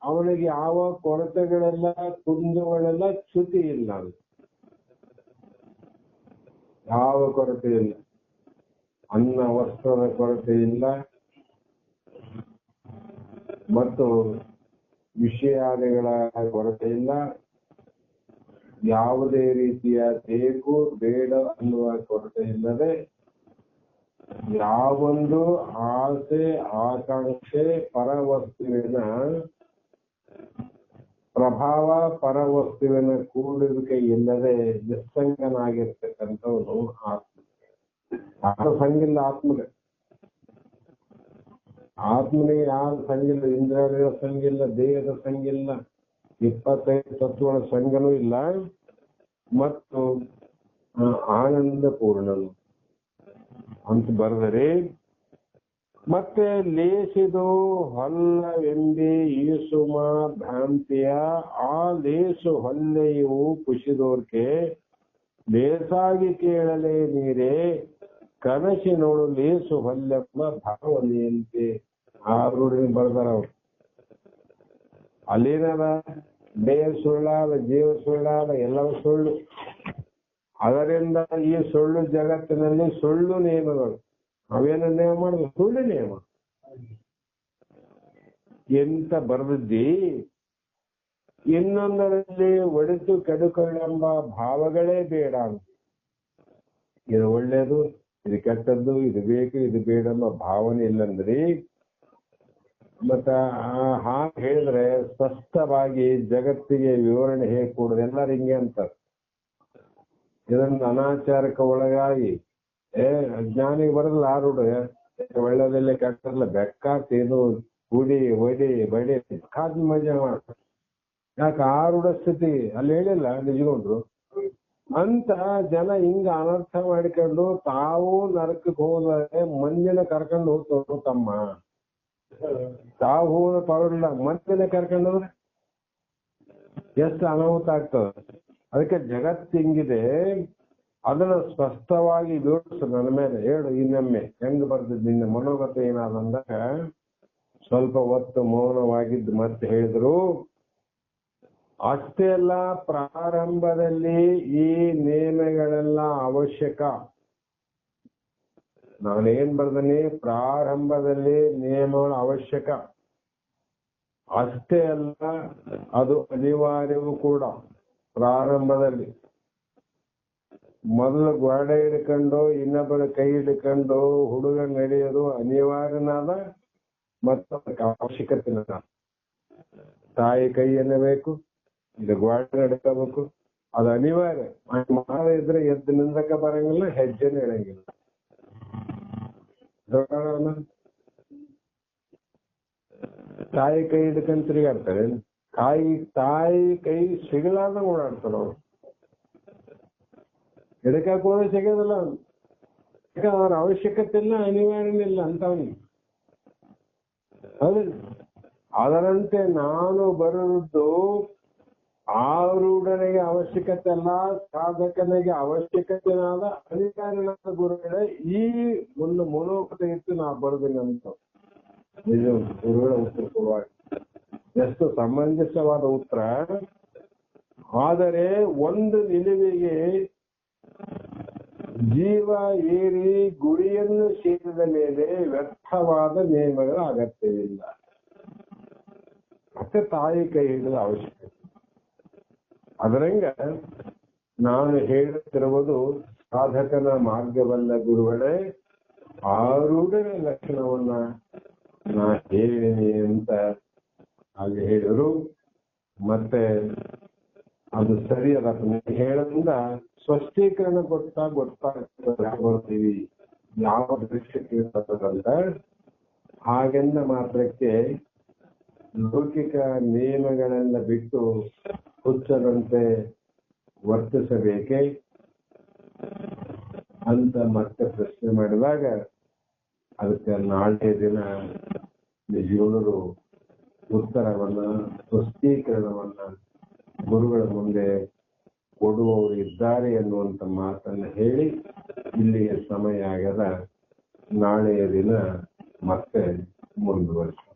ಅವನಿಗೆ ಯಾವ ಕೊರತೆಗಳೆಲ್ಲ ಕುಂದುಗಳೆಲ್ಲ ಚ್ಯುತಿ ಇಲ್ಲ. ಯಾವ ಕೊರತೆ ಇಲ್ಲ. ಅನ್ನ ವಸ್ತ್ರದ ಕೊರತೆ ಇಲ್ಲ, ಮತ್ತು ವಿಷಯಾದಿಗಳ ಕೊರತೆ ಇಲ್ಲ. ಯಾವುದೇ ರೀತಿಯ ಬೇಕು ಬೇಡ ಅನ್ನುವ ಕೊರತೆ ಇಲ್ಲದೆ ಯಾವೊಂದು ಆಸೆ ಆಕಾಂಕ್ಷೆ ಪರವಸ್ತುವಿನ ಪ್ರಭಾವ ಪರವಸ್ತುವಿನ ಕೂಡುವಿಕೆ ಇಲ್ಲದೆ ನಿಸ್ಸಂಗನಾಗಿರ್ತಕ್ಕಂಥವನು ಆತ್ಮ. ಯಾರು ಸಂಗಿಲ್ಲ ಆತ್ಮನಿಗೆ. ಆತ್ಮನಿಗೆ ಯಾರು ಸಂಗಿಲ್ಲ, ಇಂದ್ರಿಯಗಳ ಸಂಗಿಲ್ಲ, ದೇಹದ ಸಂಗಿಲ್ಲ, 25 ತತ್ವಗಳ ಸಂಗನೂ ಇಲ್ಲ, ಮತ್ತು ಆನಂದ ಪೂರ್ಣನು ಅಂತ ಬರೆದರೆ, ಮತ್ತೆ ಲೇಸಿದು ಹೊಲ್ಲವೆಂಬಿ ಈಸುಮ ಭ್ರಾಂತಿಯ ಆ ಲೇಸು ಹೊಲ್ಲೆಯು ಕುಸಿದೋರ್ಕೆ ಲೇಸಾಗಿ ಕೇಳಲೇ ನೀರೇ ಕನಸಿನೋಳು ಲೇಸು ಹೊಲ್ಲೆಂಬ ಭಾವನೆಯಂತೆ ಆರುಡಿನ ಬರ್ದಾರ ಅವ್ರು. ಅಲ್ಲೇನದ ದೇಹ ಸುಳ್ಳಾದ, ಜೀವ ಸುಳ್ಳಾದ, ಎಲ್ಲವೂ ಸುಳ್ಳು. ಅದರಿಂದ ಈ ಸುಳ್ಳು ಜಗತ್ತಿನಲ್ಲಿ ಸುಳ್ಳು ನಿಯಮಗಳು. ಅವೇನು ನಿಯಮ ಮಾಡಿದ್ರು? ಸುಳ್ಳು ನಿಯಮ ಎಂತ ಬರೆದಿದ್ದಿ. ಇನ್ನೊಂದರಲ್ಲಿ ಒಡೆದು ಕೆಡುಕೊಳ್ಳೆಂಬ ಭಾವಗಳೇ ಬೇಡ ಅಂತ. ಇದು ಒಳ್ಳೇದು, ಇದು ಕೆಟ್ಟದ್ದು, ಇದು ಬೇಕು, ಇದು ಬೇಡ ಅನ್ನೋ ಭಾವನೆ ಇಲ್ಲಂದ್ರಿ. ಮತ್ತ ಹಾಗೆ ಹೇಳಿದ್ರೆ ಸ್ಪಷ್ಟವಾಗಿ ಜಗತ್ತಿಗೆ ವಿವರಣೆ ಹೇಗೆ ಕೊಡುದು? ಎಲ್ಲರೂ ಹಿಂಗೆ ಅಂತಾರೆ. ಇದನ್ನ ಅನಾಚಾರಕ್ಕೆ ಒಳಗಾಗಿ ಅಜ್ಞಾನಿಗೆ ಬರಲ್ಲ. ಆರುಡು ಒಳ್ಳೆದಿಲ್ಲ ಕೆಟ್ಟದಿಲ್ಲ, ಬೆಕ್ಕಾತೇನು ಕುಡಿ ಒಡಿ ಬಡಿ ಕಾದ್ ಮಜಾ ಮಾಡ. ಯಾಕೆ ಆರುಡ ಸ್ಥಿತಿ ಅಲ್ಲಿ ಹೇಳಿಲ್ಲ ನಿಜಗೊಂಡ್ರು ಅಂತ ಜನ ಹಿಂಗ ಅನರ್ಥ ಮಾಡಿಕೊಂಡು ತಾವು ನರಕಕ್ಕೆ ಹೋದರೆ ಮಂದಿನ ಕರ್ಕೊಂಡು ಹೋಗ್ತವ್ರು. ತಮ್ಮ ತಾವು ಹೋದ ಪರವಾಗಿಲ್ಲ, ಮಂದಿನ ಕರ್ಕೊಂಡು ಹೋದ್ರೆ ಎಷ್ಟು ಅನಾಹುತ ಆಗ್ತದೆ. ಅದಕ್ಕೆ ಜಗತ್ತು ಹಿಂಗಿದೆ. ಅದನ್ನ ಸ್ಪಷ್ಟವಾಗಿ ವಿವರಿಸು ನನ್ನ ಮೇಲೆ ಹೇಳು. ಇನ್ನೊಮ್ಮೆ ಹೆಂಗ್ ಬರ್ತಿದ್ ನಿನ್ನ ಮನೋಗತ ಏನಾದಂದಾಗ ಸ್ವಲ್ಪ ಹೊತ್ತು ಮೌನವಾಗಿದ್ದು ಮತ್ತೆ ಹೇಳಿದ್ರು. ಅಷ್ಟೇ ಅಲ್ಲ, ಪ್ರಾರಂಭದಲ್ಲಿ ಈ ನಿಯಮಗಳೆಲ್ಲ ಅವಶ್ಯಕ. ನಾನೇನ್ ಬರ್ದೀನಿ? ಪ್ರಾರಂಭದಲ್ಲಿ ನಿಯಮಗಳು ಅವಶ್ಯಕ. ಅಷ್ಟೇ ಅಲ್ಲ, ಅದು ಅನಿವಾರ್ಯವೂ ಕೂಡ. ಪ್ರಾರಂಭದಲ್ಲಿ ಮೊದಲು ಗೋಡೆ ಹಿಡ್ಕೊಂಡು ಇನ್ನೊಬ್ಬರ ಕೈ ಹಿಡ್ಕೊಂಡು ಹುಡುಗ ನಡೆಯೋದು ಅನಿವಾರ್ಯನಾದ ಮತ್ತು ಅವಶ್ಯಕತೆ. ತಾಯಿ ಕೈಯನ್ನೇ ಬೇಕು, ಇದು ಗೋಡೆ ಹಿಡ್ಕೋಬೇಕು, ಅದು ಅನಿವಾರ್ಯ. ಮಾಡಿದ್ರೆ ಎದ್ದು ನಿಂದಕ್ಕೆ ಬರಂಗಿಲ್ಲ, ಹೆಜ್ಜೆನೇ ಇಡಂಗಿಲ್ಲ. ತಾಯಿ ಕೈ ಹಿಡ್ಕೊಂಡು ತಿರುಗಾಡ್ತಾರೆ. ತಾಯಿ ಕೈ ಸಿಗಲಾರ್ದ ಓಡಾಡ್ತಾರ ಅವ್ರು. ಹಿಡಕಕ್ಕೆ ಹೋದ್ರೆ ಸಿಗೋದಿಲ್ಲ. ಯಾಕಂದ್ರೆ ಅವ್ರ ಅವಶ್ಯಕತೆ ಇಲ್ಲ, ಅನಿವಾರ್ಯನಿಲ್ಲ ಅಂತವನಿಗೆ. ಹೌದಿಲ್ಲ? ಅದರಂತೆ ನಾನು ಬರುವುದು ಆರೂಢನಿಗೆ ಅವಶ್ಯಕತೆ ಅಲ್ಲ, ಸಾಧಕನಿಗೆ ಅವಶ್ಯಕತೆನಾದ ಅಧಿಕಾರಿನಾದ ಗುರುಗಳೇ ಈ ಒಂದು ಮನೋಗತ ಇತ್ತು ನಾ ಬರುದಿಲ್ಲ ಅಂತ. ಇದು ಗುರುಗಳ ಉತ್ತರ ಕೊಡುವಾಗ ಎಷ್ಟು ಸಮಂಜಸವಾದ ಉತ್ತರ. ಆದರೆ ಒಂದು ನಿಲುವಿಗೆ ಜೀವ ಏರಿ ಗುರಿಯನ್ನು ಸೇರಿದ ಮೇಲೆ ವ್ಯರ್ಥವಾದ ನಿಯಮಗಳ ಅಗತ್ಯವಿಲ್ಲ. ಮತ್ತೆ ತಾಯಿ ಕೈ ಹಿಡಿದ ಅವಶ್ಯಕತೆ. ಅದರಂಗ ನಾನು ಹೇಳುತ್ತಿರುವುದು ಸಾಧಕನ ಮಾರ್ಗವಲ್ಲ ಗುರುಗಳೇ, ಆರೂಢನ ಲಕ್ಷಣವನ್ನ ನಾ ಹೇಳಿನಿ ಅಂತ ಹಾಗೆ ಹೇಳಿದ್ರು. ಮತ್ತೆ ಅದು ಸರಿಯಲ್ಲ ಹೇಳೋದ್ರಿಂದ ಸ್ಪಷ್ಟೀಕರಣ ಗೊತ್ತಾಗ್ತೀವಿ ಯಾವ ದೃಶ್ಯಕ್ಕೆ ಅಂತ. ಹಾಗೆಂದ ಮಾತ್ರಕ್ಕೆ ಲೌಕಿಕ ನಿಯಮಗಳೆಲ್ಲ ಬಿಟ್ಟು ಹುಚ್ಚದಂತೆ ವರ್ತಿಸಬೇಕೆ ಅಂತ ಮತ್ತೆ ಪ್ರಶ್ನೆ ಮಾಡಿದಾಗ ಅದಕ್ಕೆ ನಾಳೆ ದಿನ ನಿಜವರು ಉತ್ತರವನ್ನ, ಸ್ಪಷ್ಟೀಕರಣವನ್ನ ಗುರುಗಳ ಮುಂದೆ ಕೊಡುವವರು ಇದ್ದಾರೆ ಎನ್ನುವಂತ ಮಾತನ್ನ ಹೇಳಿ ಇಲ್ಲಿಗೆ ಸಮಯ ಆಗದ. ನಾಳೆಯ ದಿನ ಮತ್ತೆ ಮುಂದುವರಿಸಿ.